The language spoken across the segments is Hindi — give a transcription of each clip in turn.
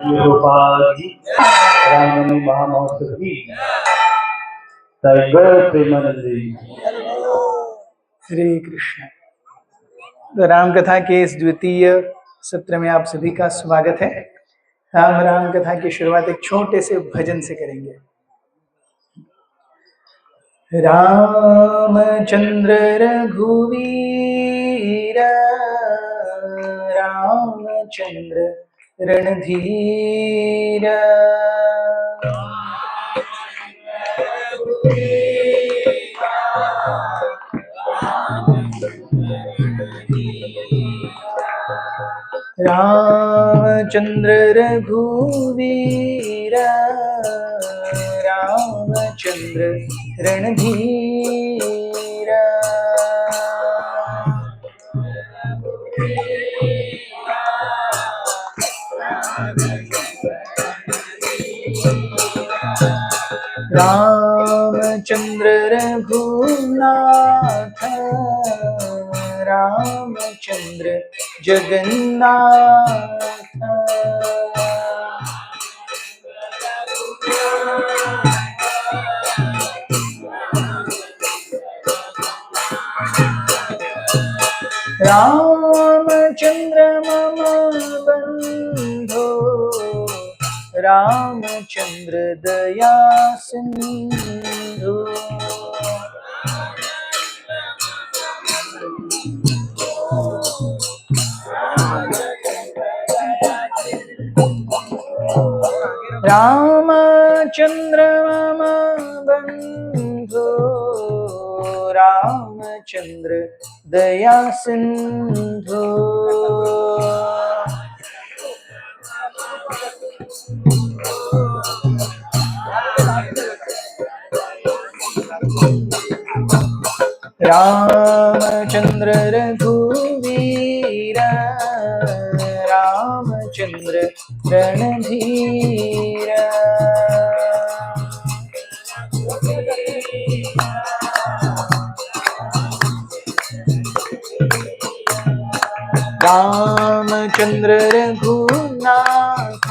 गोपाल जी रामनवमी महामहोत्सव की प्रेमानंद जी। हरे कृष्ण। तो राम कथा के इस द्वितीय सत्र में आप सभी का स्वागत है। हम राम कथा की शुरुआत एक छोटे से भजन से करेंगे। रामचंद्र रघुवीर रामचंद्र रणधीर रामचंद्र रघुवीर रामचंद्र रणधीर रामचंद्र रघुनाथ रामचंद्र जगन्नाथ रामचंद्र मम बंधो रामचंद्र दया सिंधु रामचंद्र मम बंधु रामचंद्र दया सिंधु रामचंद्र रघुवीर रामचंद्र रणधीर रामचंद्र रघुनाथ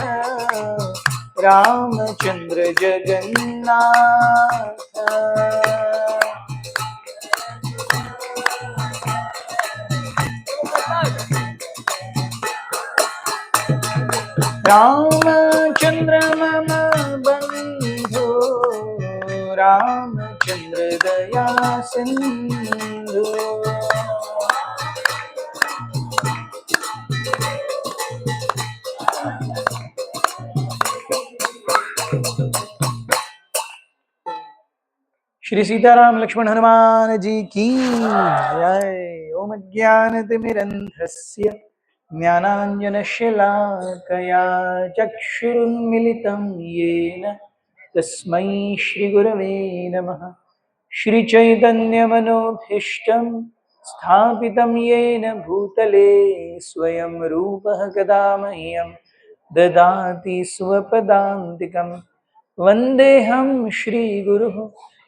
रामचंद्र जगन्नाथ रामचंद्र मम बंधु रामचंद्र दया सिंधु श्री सीताराम लक्ष्मण हनुमान जी की जय। ओम ज्ञानतिमिरन्धस्य ज्ञानाञ्जनशलाकया चक्षुरुन्मिलितं येन तस्मै श्रीगुरवे नमः। श्रीचैतन्यमनोभीष्टं स्थापितं येन भूतले स्वयं रूपः कदा मह्यं ददाति स्वपदान्तिकं। वन्देऽहं श्रीगुरुः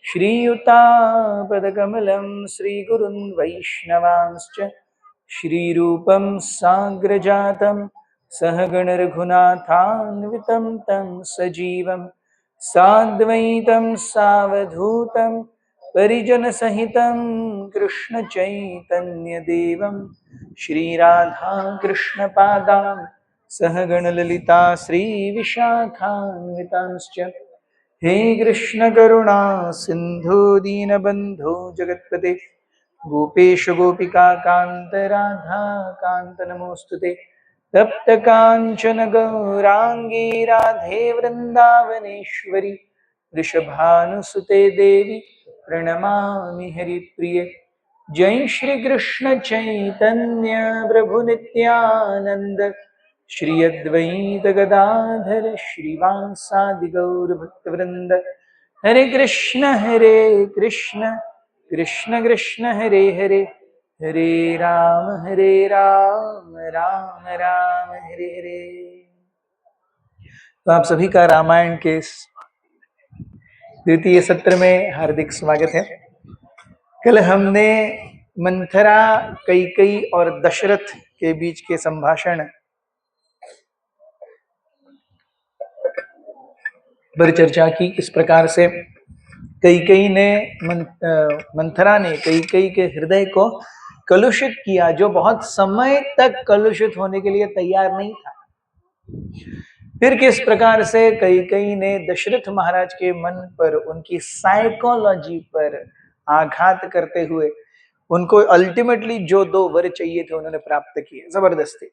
श्रीयुतापदकमलं श्रीगुरुन् वैष्णवांश्च श्रीरूपं साग्रजातं सहगणरघुनाथान्वितं तं सजीवं साद्वैतं सावधूतं परिजनसहितं कृष्णचैतन्यदेवं श्रीराधाकृष्णपादां सहगणललिता श्रीविशाखान्वितांश्च। हे कृष्ण करुणा सिंधु दीनबंधु जगत्पते गोपेश गोपिका कांत राधा कांत नमोस्तुते। तप्त कांचन गौरांगी राधे वृंदावनेश्वरी वृषभानुसुते देवी प्रणमामि हरिप्रिये। जय श्री कृष्ण चैतन्य प्रभु नित्यानंद श्री अद्वैत गदाधर श्रीवासादि गौर भक्तवृंद। हरे कृष्ण कृष्ण कृष्ण हरे हरे हरे राम राम राम हरे हरे। तो आप सभी का रामायण के इस द्वितीय सत्र में हार्दिक स्वागत है। कल हमने मंथरा, कैकेयी और दशरथ के बीच के संभाषण पर चर्चा की। किस प्रकार से कैकेयी ने मंथरा ने कैकेयी के हृदय को कलुषित किया, जो बहुत समय तक कलुषित होने के लिए तैयार नहीं था। फिर किस प्रकार से कैकेयी ने दशरथ महाराज के मन पर, उनकी साइकोलॉजी पर आघात करते हुए उनको अल्टीमेटली जो 2 वर चाहिए थे उन्होंने प्राप्त किए जबरदस्ती।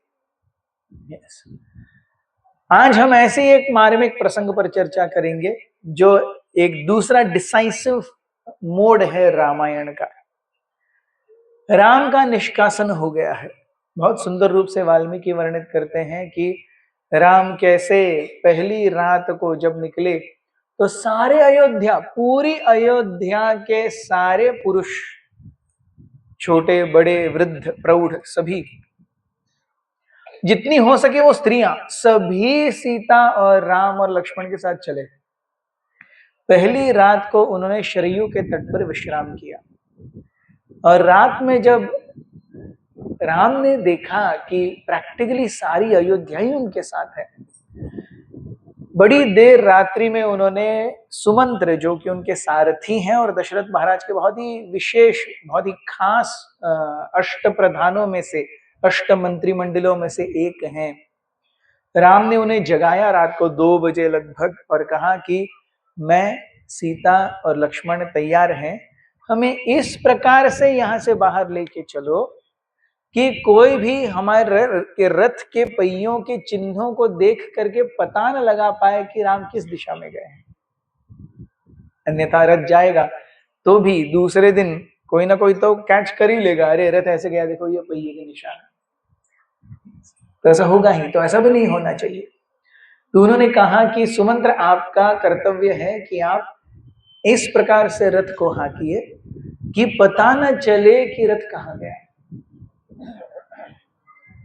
yes. आज हम ऐसे ही एक मार्मिक प्रसंग पर चर्चा करेंगे, जो एक दूसरा डिसाइसिव मोड है रामायण का। राम का निष्कासन हो गया है। बहुत सुंदर रूप से वाल्मीकि वर्णित करते हैं कि राम कैसे पहली रात को जब निकले तो सारे अयोध्या, पूरी अयोध्या के सारे पुरुष, छोटे बड़े वृद्ध प्रौढ़, सभी, जितनी हो सके वो स्त्रियां, सभी सीता और राम और लक्ष्मण के साथ चले। पहली रात को उन्होंने शरयू के तट पर विश्राम किया। और रात में जब राम ने देखा कि प्रैक्टिकली सारी अयोध्या ही उनके साथ है, बड़ी देर रात्रि में उन्होंने सुमंत्र, जो कि उनके सारथी हैं और दशरथ महाराज के बहुत ही विशेष, बहुत ही खास अष्ट प्रधानों में से, अष्ट मंत्रिमंडलों में से एक हैं, राम ने उन्हें जगाया रात को 2 बजे लगभग और कहा कि मैं, सीता और लक्ष्मण तैयार हैं, हमें इस प्रकार से यहां से बाहर लेके चलो कि कोई भी हमारे रथ के पहियों के चिन्हों को देख करके पता न लगा पाए कि राम किस दिशा में गए हैं। अन्यथा रथ जाएगा तो भी दूसरे दिन कोई ना कोई तो कैच कर ही लेगा, अरे रथ ऐसे गया, देखो ये पहिए के निशान। तो ऐसा होगा ही, तो ऐसा भी नहीं होना चाहिए। तो उन्होंने कहा कि सुमंत्र, आपका कर्तव्य है कि आप इस प्रकार से रथ को हाकिए कि पता न चले कि रथ कहां गया।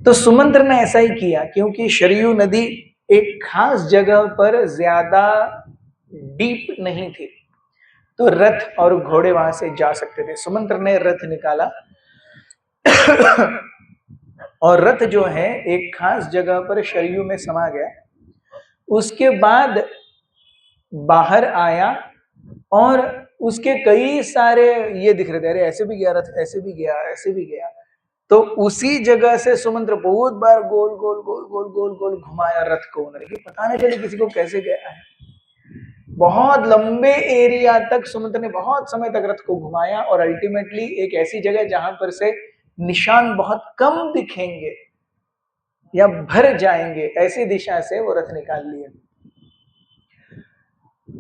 तो सुमंत्र ने ऐसा ही किया, क्योंकि शरयू नदी एक खास जगह पर ज्यादा डीप नहीं थी, तो रथ और घोड़े वहां से जा सकते थे। सुमंत्र ने रथ निकाला और रथ जो है एक खास जगह पर शरयू में समा गया। उसके बाद बाहर आया और उसके कई सारे ये दिख रहे थे, अरे ऐसे भी गया रथ, ऐसे भी गया, ऐसे भी गया। तो उसी जगह से सुमंत्र बहुत बार गोल गोल गोल गोल गोल गोल घुमाया रथ को, उन्होंने पता नहीं चले किसी को कैसे गया है। बहुत लंबे एरिया तक सुमंत्र ने बहुत समय तक रथ को घुमाया और अल्टीमेटली एक ऐसी जगह जहां पर से निशान बहुत कम दिखेंगे या भर जाएंगे, ऐसी दिशा से वो रथ निकाल लिए।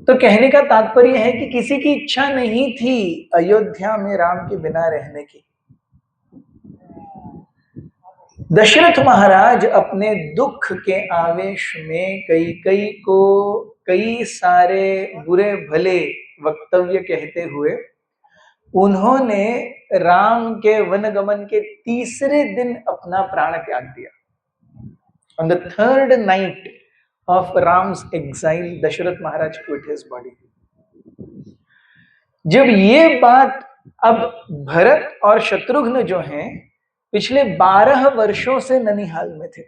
तो कहने का तात्पर्य है कि किसी की इच्छा नहीं थी अयोध्या में राम के बिना रहने की। दशरथ महाराज अपने दुख के आवेश में कैकेयी को कई सारे बुरे भले वक्तव्य कहते हुए उन्होंने राम के वनगमन के 3रे दिन अपना प्राण त्याग दिया। On the 3rd night of Ram's exile, Dasharath Maharaj quit his body। जब ये बात, अब भरत और शत्रुघ्न जो हैं पिछले 12 वर्षों से ननिहाल में थे,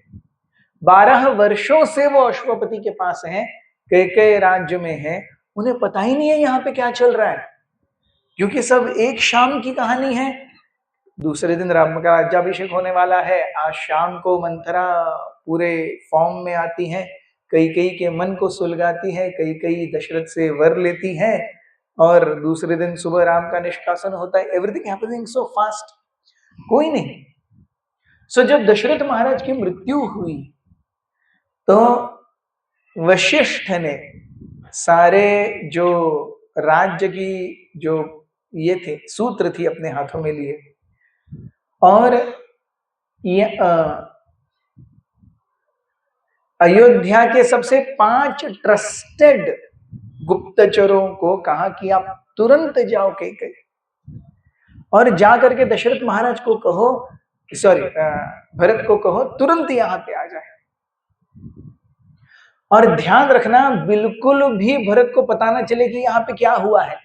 12 वर्षों से वो अश्वपति के पास हैं, कैकेयी राज्य में हैं, उन्हें पता ही नहीं है यहाँ पे क्या चल रहा है, क्योंकि सब एक शाम की कहानी है। दूसरे दिन राम का राज्याभिषेक होने वाला है, आज शाम को मंथरा पूरे फॉर्म में आती है, कैकेयी के मन को सुलगाती है, कैकेयी दशरथ से वर लेती है और दूसरे दिन सुबह राम का निष्कासन होता है। एवरीथिंग हैपनिंग सो फास्ट, कोई नहीं। सो जब दशरथ महाराज की मृत्यु हुई तो वशिष्ठ ने सारे जो राज्य की जो ये थे सूत्र थी अपने हाथों में लिए और ये अयोध्या के सबसे 5 ट्रस्टेड गुप्तचरों को कहा कि आप तुरंत जाओ कैकेयी और जा करके दशरथ महाराज को कहो, सॉरी भरत को कहो तुरंत यहाँ पे आ जाए। और ध्यान रखना बिल्कुल भी भरत को पता ना चले कि यहाँ पे क्या हुआ है।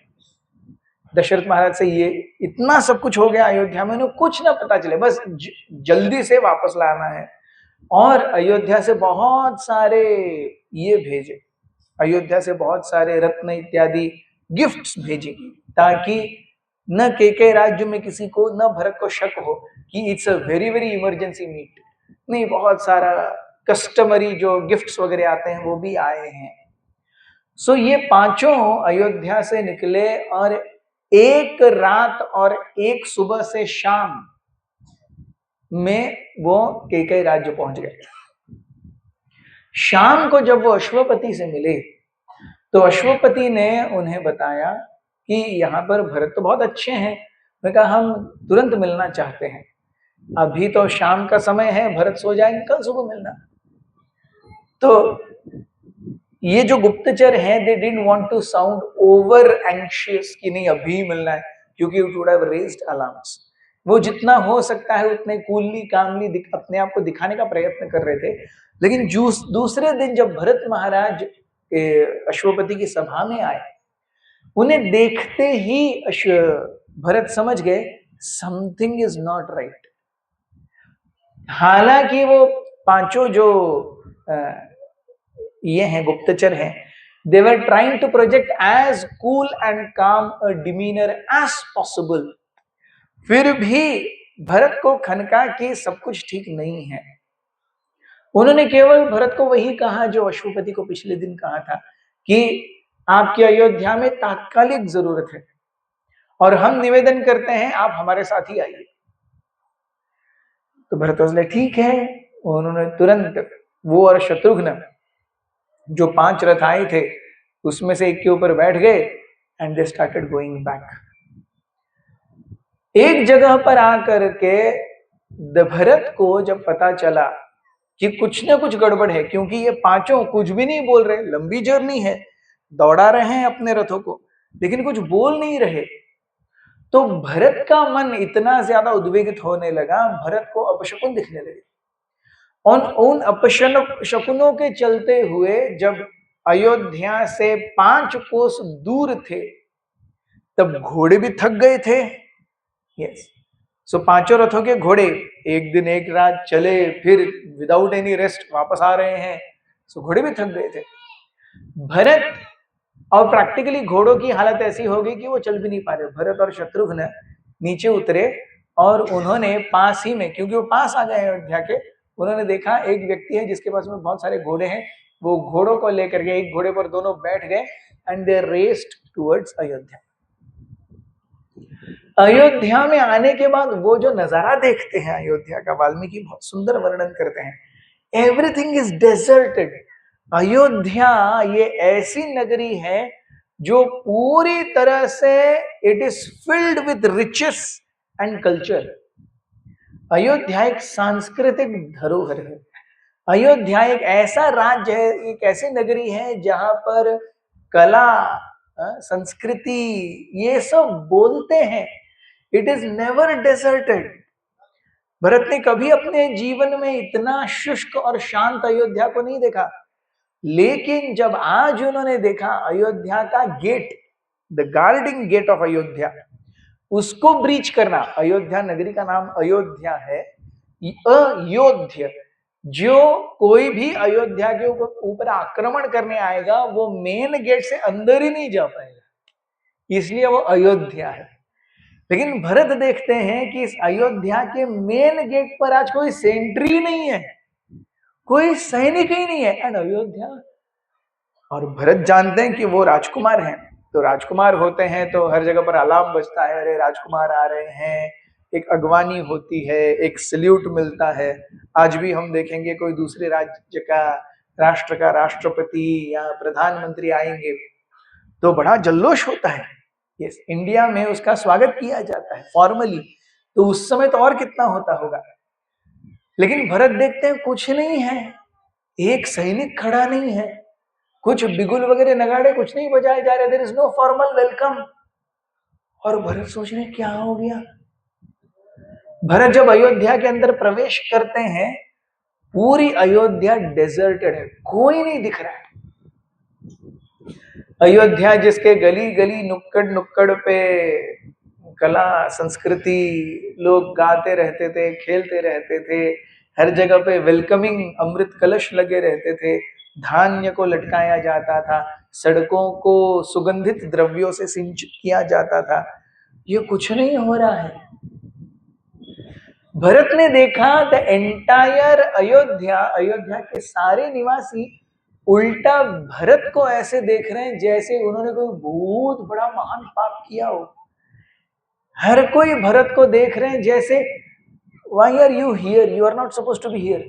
दशरथ महाराज से ये इतना सब कुछ हो गया अयोध्या में, उन्हें कुछ ना पता चले, बस जल्दी से वापस लाना है। और अयोध्या से बहुत सारे ये भेजे अयोध्या से बहुत सारे रत्न इत्यादि गिफ्ट्स भेजेगी, ताकि न केके राज्य में किसी को, न भरत को शक हो कि it's a very very emergency meet. नहीं, बहुत सारा कस्टमरी जो गिफ्ट्स वगैरह आते हैं वो भी आए हैं। सो ये पांचों अयोध्या से निकले और एक रात और एक सुबह से शाम में वो केके राज्य पहुंच गए। शाम को जब वो अश्वपति से मिले तो अश्वपति ने उन्हें बताया कि यहाँ पर भरत तो बहुत अच्छे हैं। उन्होंने कहा हम तुरंत मिलना चाहते हैं, अभी तो शाम का समय है, भरत सो जाएंगे, कल सुबह मिलना। तो ये जो गुप्तचर हैं, they didn't want to sound over anxious कि नहीं अभी मिलना है, क्योंकि it would have raised alarms. वो जितना हो सकता है उतने कूलली कामली अपने आप को दिखाने का प्रयत्न कर रहे थे। लेकिन दूसरे दिन जब भरत महाराज अश्वपति की सभा में आए, उन्हें देखते ही भरत समझ गए समथिंग इज नॉट राइट। हालांकि वो पांचों जो ये हैं गुप्तचर हैं, they were trying to project as cool and calm a demeanor as possible, फिर भी भरत को खनका कि सब कुछ ठीक नहीं है। उन्होंने केवल भरत को वही कहा जो अश्वपति को पिछले दिन कहा था कि आपकी अयोध्या में तात्कालिक जरूरत है और हम निवेदन करते हैं आप हमारे साथ ही आइए। तो भरत बोले ठीक है। उन्होंने तुरंत वो और शत्रुघ्न जो 5 रथ आए थे उसमें से एक के ऊपर बैठ गए and they started going back. एक जगह पर आकर के भरत को जब पता चला कि कुछ ना कुछ गड़बड़ है, क्योंकि ये पांचों कुछ भी नहीं बोल रहे, लंबी जर्नी है, दौड़ा रहे हैं अपने रथों को लेकिन कुछ बोल नहीं रहे, तो भरत का मन इतना ज्यादा उद्वेगित होने लगा, भरत को अपशकुन दिखने लगे। उन अपशकुनों के चलते हुए जब अयोध्या से 5 कोस दूर थे तब घोड़े भी थक गए थे। यस, सो पांचों रथों के घोड़े एक दिन एक रात चले, फिर विदाउट एनी रेस्ट वापस आ रहे हैं, सो घोड़े भी थक गए थे। भरत और प्रैक्टिकली घोड़ों की हालत ऐसी हो गई कि वो चल भी नहीं पा रहे। भरत और शत्रुघ्न नीचे उतरे और उन्होंने पास ही में, क्योंकि वो पास आ गए अयोध्या के, उन्होंने देखा एक व्यक्ति है जिसके पास में बहुत सारे घोड़े हैं, वो घोड़ों को लेकर के एक घोड़े पर दोनों बैठ गए and they raised towards Ayodhya. Ayodhya में आने के बाद वो जो नजारा देखते हैं अयोध्या का, वाल्मीकि बहुत सुंदर वर्णन करते हैं, एवरीथिंग इज डेजर्टेड। अयोध्या ये ऐसी नगरी है जो पूरी तरह से it is filled with riches and culture. Ayodhya एक सांस्कृतिक धरोहर है। अयोध्या एक ऐसा राज्य है, एक ऐसी नगरी है जहां पर कला, संस्कृति ये सब बोलते हैं। It is never deserted. Bharat ने कभी अपने जीवन में इतना शुष्क और शांत अयोध्या को नहीं देखा, लेकिन जब आज उन्होंने देखा अयोध्या का gate, the guarding gate of Ayodhya, उसको ब्रीच करना, अयोध्या नगरी का नाम अयोध्या है, अयोध्या, जो कोई भी अयोध्या के ऊपर आक्रमण करने आएगा वो मेन गेट से अंदर ही नहीं जा पाएगा, इसलिए वो अयोध्या है। लेकिन भरत देखते हैं कि इस अयोध्या के मेन गेट पर आज कोई सेंट्री नहीं है, कोई सैनिक ही नहीं है, एंड अयोध्या। और भरत जानते हैं कि वो राजकुमार हैं, तो राजकुमार होते हैं तो हर जगह पर अलार्म बजता है, अरे राजकुमार आ रहे हैं, एक अगवानी होती है, एक सल्यूट मिलता है। आज भी हम देखेंगे कोई दूसरे राज्य का, राष्ट्र का राष्ट्रपति या प्रधानमंत्री आएंगे तो बड़ा जल्लोश होता है। यस, इंडिया में उसका स्वागत किया जाता है फॉर्मली, तो उस समय तो और कितना होता होगा। लेकिन भरत देखते हैं कुछ नहीं है, एक सैनिक खड़ा नहीं है, कुछ बिगुल वगैरह नगाड़े कुछ नहीं बजाए जा रहे, there is no formal welcome. और भरत सोच रहे क्या हो गया। भरत जब अयोध्या के अंदर प्रवेश करते हैं, पूरी अयोध्या डेजर्टेड है, कोई नहीं दिख रहा है। अयोध्या जिसके गली गली नुक्कड़ नुक्कड़ पे कला संस्कृति लोग गाते रहते थे, खेलते रहते थे, हर जगह पे वेलकमिंग अमृत कलश लगे रहते थे, धान्य को लटकाया जाता था, सड़कों को सुगंधित द्रव्यों से सिंचित किया जाता था। ये कुछ नहीं हो रहा है। भरत ने देखा द एंटायर अयोध्या के सारे निवासी उल्टा भरत को ऐसे देख रहे हैं जैसे उन्होंने कोई बहुत बड़ा महान पाप किया हो। हर कोई भरत को देख रहे हैं जैसे Why are you here? You are not supposed to be here.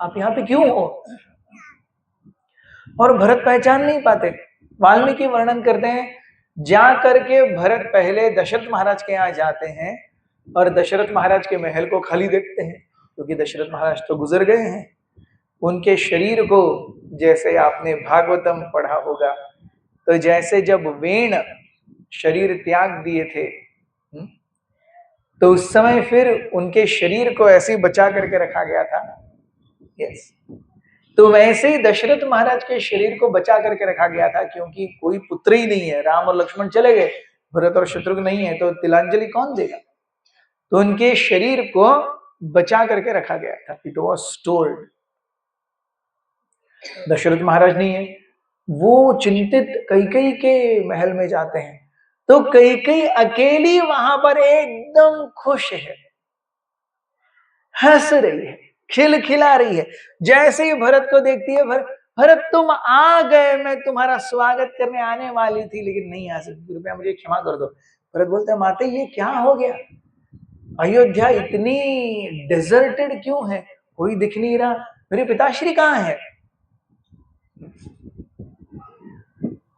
आप यहाँ पे क्यों हो? और भरत पहचान नहीं पाते। वाल्मीकि वर्णन करते हैं, जा करके भरत पहले दशरथ महाराज के यहाँ जाते हैं और दशरथ महाराज के महल को खाली देखते हैं, क्योंकि दशरथ महाराज तो गुजर गए हैं। उनके शरीर को, जैसे आपने भागवतम पढ़ा होगा, तो जैसे जब वेण शरीर त्याग दिए थे, तो उस समय फिर उनके शरीर को ऐसे ही बचा करके रखा गया था। यस, तो वैसे ही दशरथ महाराज के शरीर को बचा करके रखा गया था, क्योंकि कोई पुत्र ही नहीं है। राम और लक्ष्मण चले गए, भरत और शत्रुघ्न नहीं है, तो तिलांजलि कौन देगा? तो उनके शरीर को बचा करके रखा गया था। It was stored. Dasharath Maharaj नहीं है, वो चिंतित कैकेयी के महल में जाते हैं, तो कैकेयी अकेली वहां पर एकदम खुश है, हंस रही है, खिलखिला रही है। जैसे ही भरत को देखती है, भरत तुम आ गए, मैं तुम्हारा स्वागत करने आने वाली थी लेकिन नहीं आ सकती, कृपया मुझे क्षमा कर दो। भरत बोलते हैं, माते ये क्या हो गया? अयोध्या इतनी डेजर्टेड क्यों है? कोई दिख नहीं रहा, मेरे पिताश्री कहाँ है?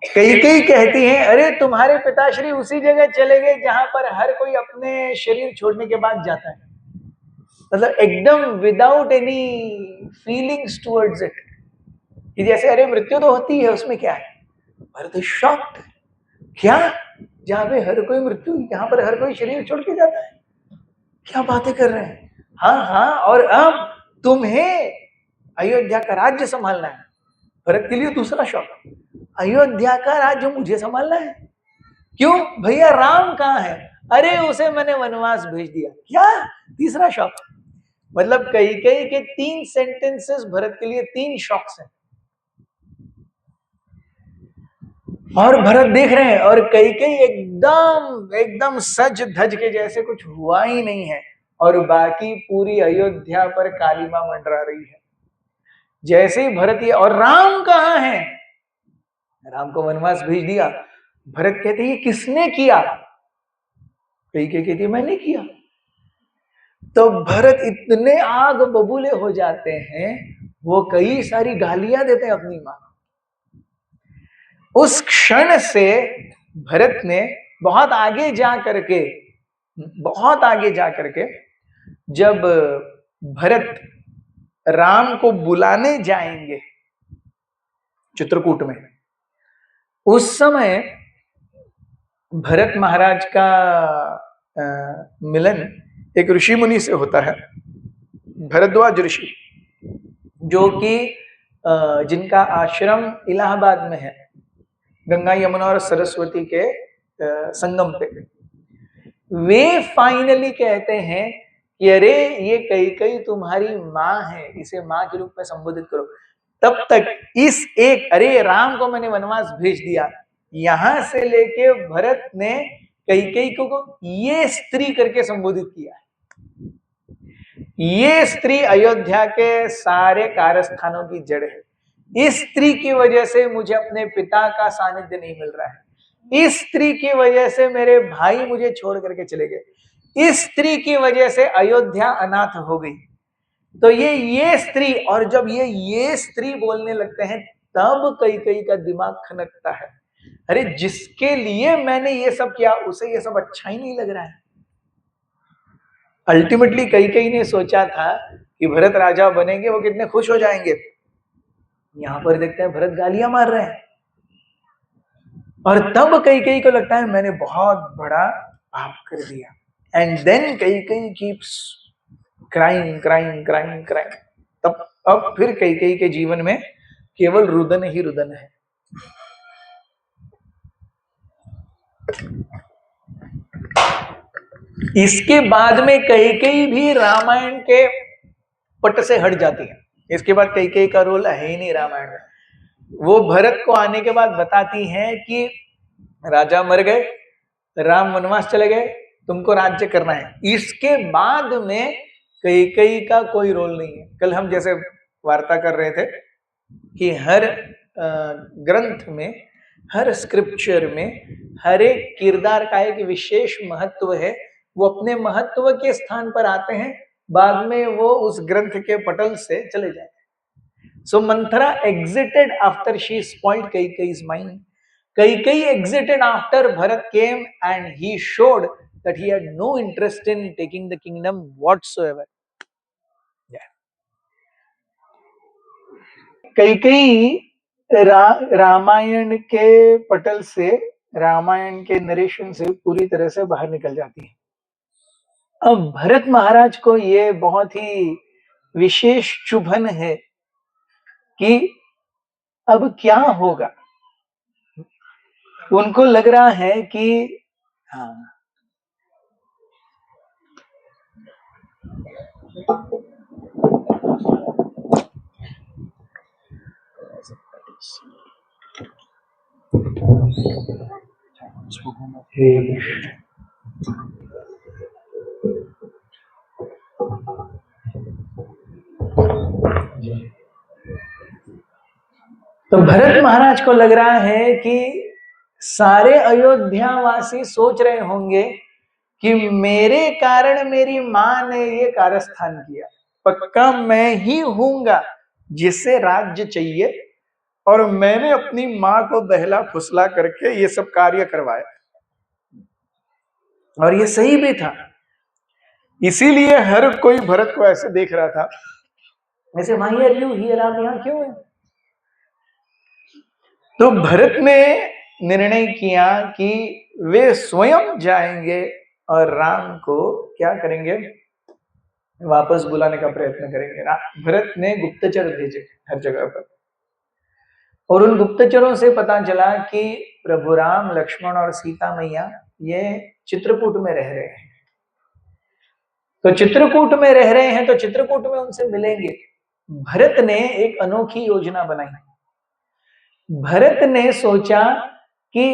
कैकेयी कहती है, अरे तुम्हारे पिताश्री उसी जगह चले गए जहां पर हर कोई अपने शरीर छोड़ने के बाद जाता है, मतलब एकदम without any feelings towards it, कि जैसे अरे मृत्यु तो होती है, उसमें क्या है। भरत शॉक्ड, क्या? जहां पे हर कोई मृत्यु, यहाँ पर हर कोई शरीर छोड़ के जाता है? क्या बातें कर रहे हैं? हाँ हाँ, और अब तुम्हें अयोध्या का राज्य संभालना है। भरत के लिए दूसरा शौक, अयोध्या का राज्य मुझे संभालना है। क्यों भैया, राम कहाँ है? अरे उसे मैंने वनवास भेज दिया। क्या? तीसरा शौक। मतलब कैकेयी के 3 सेंटेंसेस भरत के लिए 3 शौक्स हैं। और भरत देख रहे हैं, और कैकेयी एकदम सज धज के जैसे कुछ हुआ ही नहीं है, और बाकी पूरी अयोध्या पर कालिमा मंडरा रही है। जैसे ही भरत ये, और राम कहाँ है? राम को वनवास भेज दिया। भरत कहते ये किसने किया? कैकेयी कहती मैंने किया। तो भरत इतने आग बबूले हो जाते हैं, वो कई सारी गालियां देते हैं अपनी मां। उस क्षण से भरत ने बहुत आगे जा करके जब भरत राम को बुलाने जाएंगे चित्रकूट में, उस समय भरत महाराज का मिलन एक ऋषि मुनि से होता है, भरद्वाज ऋषि, जो कि जिनका आश्रम इलाहाबाद में है, गंगा यमुना और सरस्वती के संगम पे। वे फाइनली कहते हैं कि अरे ये कैकेयी तुम्हारी माँ है, इसे माँ के रूप में संबोधित करो। तब तक इस एक, अरे राम को मैंने वनवास भेज दिया, यहां से लेके भरत ने कैकेयी को ये स्त्री करके संबोधित किया है। ये स्त्री अयोध्या के सारे कारस्थानों की जड़ है। इस स्त्री की वजह से मुझे अपने पिता का सानिध्य नहीं मिल रहा है। इस स्त्री की वजह से मेरे भाई मुझे छोड़ करके चले गए। इस स्त्री की वजह से अयोध्या अनाथ हो गई। तो ये स्त्री, और जब ये स्त्री बोलने लगते हैं, तब कैकेयी का दिमाग खनकता है। अरे जिसके लिए मैंने ये सब किया, उसे ये सब अच्छा ही नहीं लग रहा है। अल्टीमेटली कैकेयी ने सोचा था कि भरत राजा बनेंगे, वो कितने खुश हो जाएंगे। यहां पर देखते हैं भरत गालियां मार रहे हैं, और तब कैकेयी को लगता है मैंने बहुत बड़ा पाप कर दिया। And then Kaikeyi keeps crying. तब अब फिर कैकेयी के जीवन में केवल रुदन ही रुदन है। इसके बाद में कैकेयी भी रामायण के पट से हट जाती है। इसके बाद कैकेयी का रोल है ही नहीं रामायण में। वो भरत को आने के बाद बताती हैं कि राजा मर गए, राम वनवास चले गए, तुमको राज्य करना है। इसके बाद में कैकेयी का कोई रोल नहीं है। कल हम जैसे वार्ता कर रहे थे कि हर ग्रंथ में, हर स्क्रिप्चर में हर एक किरदार का एक विशेष महत्व है। वो अपने महत्व के स्थान पर आते हैं, बाद में वो उस ग्रंथ के पटल से चले जाते हैं। सो Manthara exited after she spoiled Kaikeyi's mind. Kaikeyi exited after Bharat came and he showed that he had no interest in taking the kingdom whatsoever. Kaikeyi Ramayan के पटल से, रामायण के नरेशन से पूरी तरह से बाहर निकल जाती है। अब भरत महाराज को ये बहुत ही विशेष चुभन है कि अब क्या होगा। उनको लग रहा है कि हाँ, तो भरत महाराज को लग रहा है कि सारे अयोध्यावासी सोच रहे होंगे कि मेरे कारण मेरी मां ने ये कारस्थान किया, पक्का मैं ही हूंगा जिसे राज्य चाहिए, और मैंने अपनी मां को बहला फुसला करके ये सब कार्य करवाया, और ये सही भी था। इसीलिए हर कोई भरत को ऐसे देख रहा था, ऐसे why are you here, आप यहाँ क्यों है। तो भरत ने निर्णय किया कि वे स्वयं जाएंगे और राम को क्या करेंगे, वापस बुलाने का प्रयत्न करेंगे। भरत ने गुप्तचर भेजे हर जगह पर, और उन गुप्तचरों से पता चला कि प्रभु राम, लक्ष्मण और सीता मैया ये चित्रकूट में रह रहे हैं। तो चित्रकूट में रह रहे हैं तो चित्रकूट में उनसे मिलेंगे। भरत ने एक अनोखी योजना बनाई। भरत ने सोचा कि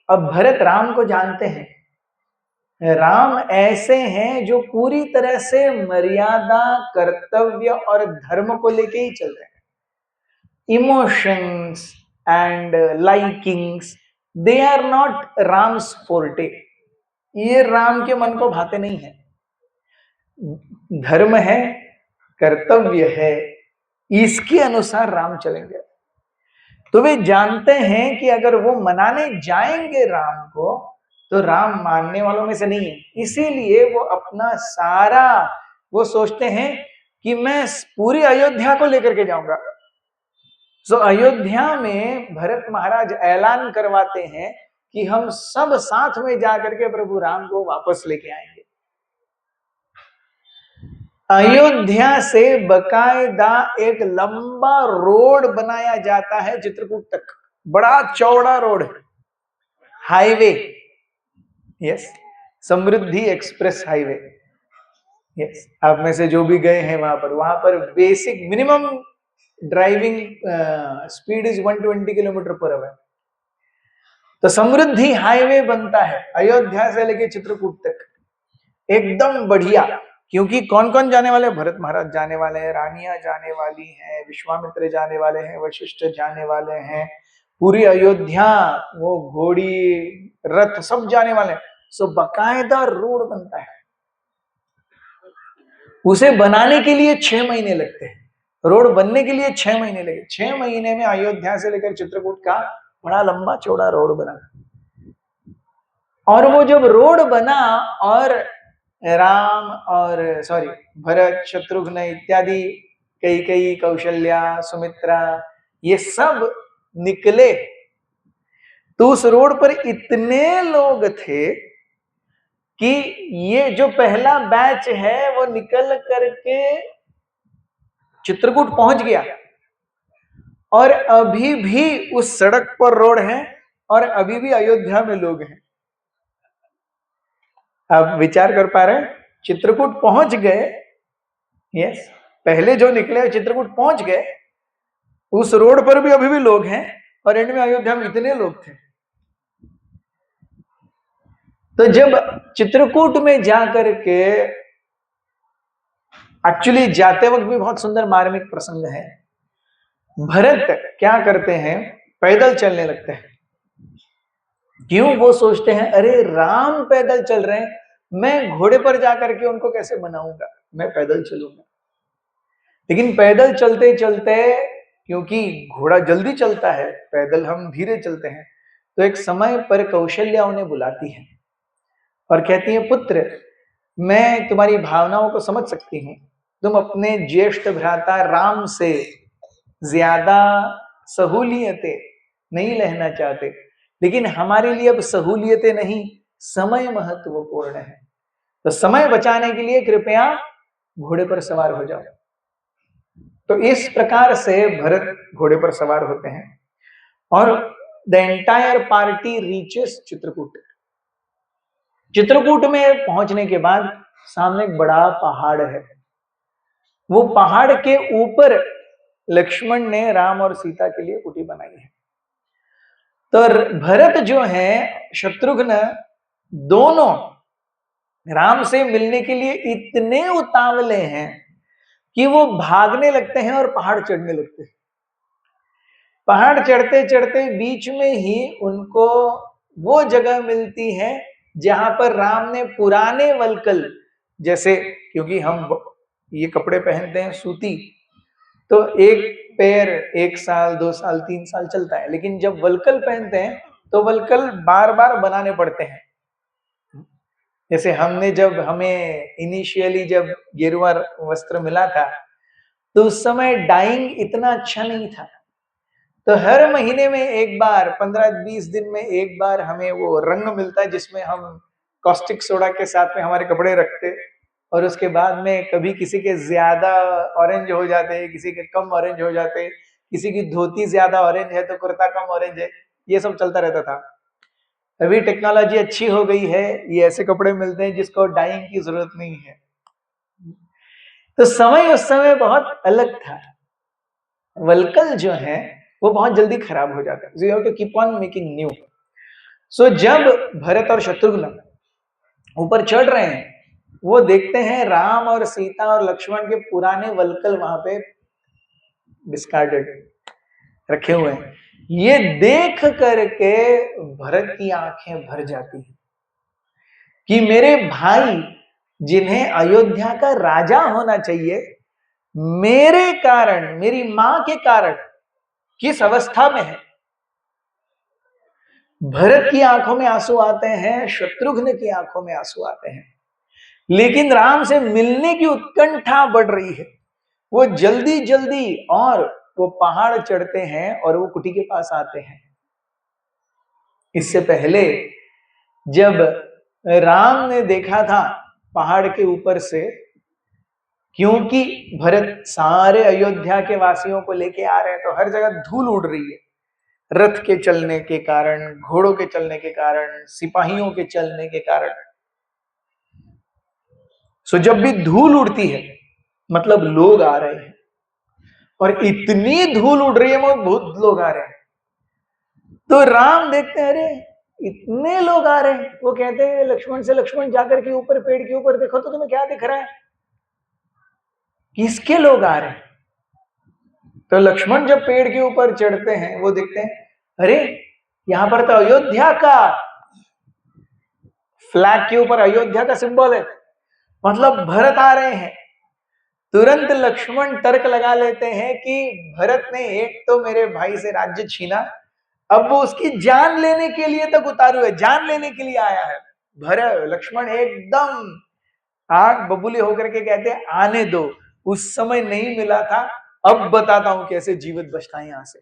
अब भरत राम को जानते हैं, राम ऐसे हैं जो पूरी तरह से मर्यादा, कर्तव्य और धर्म को लेके ही चल रहे हैं। Emotions and likings, they are not Ram's forte. ये राम के मन को भाते नहीं है। धर्म है, कर्तव्य है, इसके अनुसार राम चलेंगे। तो वे जानते हैं कि अगर वो मनाने जाएंगे राम को तो राम मानने वालों में से नहीं है। इसीलिए वो अपना सारा, वो सोचते हैं कि मैं पूरी अयोध्या को लेकर के जाऊंगा। तो अयोध्या में भरत महाराज ऐलान करवाते हैं कि हम सब साथ में जाकर के प्रभु राम को वापस लेके आएंगे। अयोध्या से बकायदा एक लंबा रोड बनाया जाता है चित्रकूट तक, बड़ा चौड़ा रोड, हाईवे, यस, समृद्धि एक्सप्रेस हाईवे। यस, आप में से जो भी गए हैं वहां पर basic minimum driving speed is 120 kilometre per hour. तो समृद्धि हाईवे बनता है अयोध्या से लेके चित्रकूट तक, एकदम बढ़िया। क्योंकि कौन कौन जाने वाले, भरत महाराज जाने वाले हैं, रानियां जाने वाली हैं, विश्वामित्र जाने वाले हैं, वशिष्ठ जाने वाले हैं, पूरी अयोध्या, वो घोड़ी, रथ सब जाने वाले हैं। सो बकायदा रोड बनता है। उसे बनाने के लिए 6 महीने लगते हैं। रोड बनने के लिए 6 महीने लगे। 6 महीने में अयोध्या से लेकर चित्रकूट का बड़ा लंबा चौड़ा रोड बना। और वो जब रोड बना और राम और भरत, शत्रुघ्न इत्यादि, कैकेयी, कौशल्या, सुमित्रा, ये सब निकले, तो उस रोड पर इतने लोग थे कि ये जो पहला बैच है वो निकल करके चित्रकूट पहुंच गया, और अभी भी उस सड़क पर रोड है और अभी भी अयोध्या में लोग हैं। आप विचार कर पा रहे हैं, चित्रकूट पहुंच गए, यस, पहले जो निकले चित्रकूट पहुंच गए, उस रोड पर भी अभी भी लोग हैं, और एंड में अयोध्या में इतने लोग थे। तो जब चित्रकूट में जाकर के, एक्चुअली जाते वक्त भी बहुत सुंदर मार्मिक प्रसंग है। भरत क्या करते हैं, पैदल चलने लगते हैं। क्यों? वो सोचते हैं अरे राम पैदल चल रहे हैं, मैं घोड़े पर जाकर के उनको कैसे मनाऊंगा, मैं पैदल चलूंगा। लेकिन पैदल चलते चलते, क्योंकि घोड़ा जल्दी चलता है, पैदल हम धीरे चलते हैं, तो एक समय पर कौशल्या उन्हें बुलाती है और कहती है, पुत्र मैं तुम्हारी भावनाओं को समझ सकती हूँ, तुम अपने ज्येष्ठ भ्राता राम से ज्यादा सहूलियतें नहीं लेना चाहते, लेकिन हमारे लिए अब सहूलियतें नहीं, समय महत्वपूर्ण है। तो समय बचाने के लिए कृपया घोड़े पर सवार हो जाओ। तो इस प्रकार से भरत घोड़े पर सवार होते हैं और the entire party reaches Chitrakoot. Chitrakoot में पहुंचने के बाद सामने एक बड़ा पहाड़ है। वो पहाड़ के ऊपर लक्ष्मण ने राम और सीता के लिए कुटी बनाई है। तो भरत जो है, शत्रुघ्न, दोनों राम से मिलने के लिए इतने उतावले हैं कि वो भागने लगते हैं और पहाड़ चढ़ने लगते हैं। पहाड़ चढ़ते चढ़ते बीच में ही उनको वो जगह मिलती है जहां पर राम ने पुराने वलकल, जैसे क्योंकि हम ये कपड़े पहनते हैं सूती, तो एक पैर 1 साल 2 साल 3 साल चलता है, लेकिन जब वलकल पहनते हैं तो वलकल बार बार बनाने पड़ते हैं। जैसे हमें इनिशियली जब गेरुआ वस्त्र मिला था, तो उस समय डाइंग इतना अच्छा नहीं था, तो हर महीने में एक बार, 15-20 दिन में एक बार हमें वो रंग मिलता है जिसमें हम कॉस्टिक सोडा के साथ में हमारे कपड़े रखते, और उसके बाद में कभी किसी के ज्यादा ऑरेंज हो जाते, किसी के कम ऑरेंज हो जाते, किसी की धोती ज्यादा ऑरेंज है तो कुर्ता कम ऑरेंज है, ये सब चलता रहता था। अभी टेक्नोलॉजी अच्छी हो गई है, ये ऐसे कपड़े मिलते हैं जिसको डाइंग की जरूरत नहीं है। तो समय उस समय बहुत अलग था। वलकल जो है वो बहुत जल्दी खराब हो जाता है, so you have to keep on making new। so जब भरत और शत्रुघ्न ऊपर चढ़ रहे हैं, वो देखते हैं राम और सीता और लक्ष्मण के पुराने वलकल वहां पे डिस्कार्डेड रखे हुए हैं। ये देख करके भरत की आंखें भर जाती हैं कि मेरे भाई, जिन्हें अयोध्या का राजा होना चाहिए, मेरे कारण, मेरी मां के कारण किस अवस्था में है। भरत की आंखों में आंसू आते हैं, शत्रुघ्न की आंखों में आंसू आते हैं, लेकिन राम से मिलने की उत्कंठा बढ़ रही है। वो जल्दी जल्दी और वो पहाड़ चढ़ते हैं और वो कुटी के पास आते हैं। इससे पहले जब राम ने देखा था पहाड़ के ऊपर से, क्योंकि भरत सारे अयोध्या के वासियों को लेके आ रहे हैं, तो हर जगह धूल उड़ रही है, रथ के चलने के कारण, घोड़ों के चलने के कारण, सिपाहियों के चलने के कारण। सो जब भी धूल उड़ती है मतलब लोग आ रहे हैं, और इतनी धूल उड़ रही है वो बहुत लोग आ रहे हैं। तो राम देखते हैं अरे इतने लोग आ रहे हैं, वो कहते हैं लक्ष्मण से, लक्ष्मण जाकर के ऊपर पेड़ के ऊपर देखो तो तुम्हें क्या दिख रहा है, किसके लोग आ रहे हैं। तो लक्ष्मण जब पेड़ के ऊपर चढ़ते हैं, वो देखते हैं अरे यहां पर तो अयोध्या का फ्लैग के ऊपर अयोध्या का सिंबल है, मतलब भरत आ रहे हैं। तुरंत लक्ष्मण तर्क लगा लेते हैं कि भरत ने एक तो मेरे भाई से राज्य छीना, अब वो उसकी जान लेने के लिए तक उतारू है, जान लेने के लिए आया है। भरत, लक्ष्मण एकदम आग बबूले होकर के कहते हैं आने दो, उस समय नहीं मिला था, अब बताता हूं कैसे जीवित बचता है यहां से।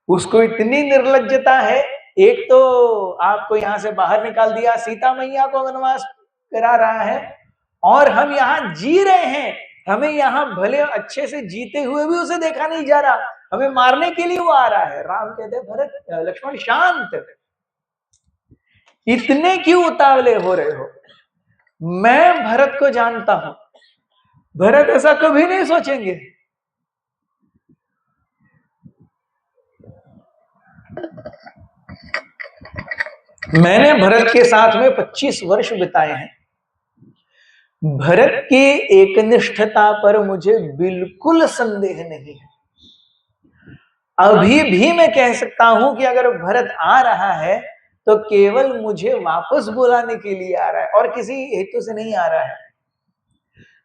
उसको इतनी निर्लज्जता है, एक तो आपको यहां से बाहर निकाल दिया, सीता मैया को वनवास करा रहा है, और हम यहां जी रहे हैं, हमें यहां भले अच्छे से जीते हुए भी उसे देखा नहीं जा रहा, हमें मारने के लिए वो आ रहा है। राम कहते हैं भरत, लक्ष्मण शांत, इतने क्यों उतावले हो रहे हो, मैं भरत को जानता हूं, भरत ऐसा कभी नहीं सोचेंगे। मैंने भरत के साथ में 25 वर्ष बिताए हैं। भरत की एकनिष्ठता पर मुझे बिल्कुल संदेह नहीं है। अभी भी मैं कह सकता हूं कि अगर भरत आ रहा है तो केवल मुझे वापस बुलाने के लिए आ रहा है और किसी हेतु से नहीं आ रहा है।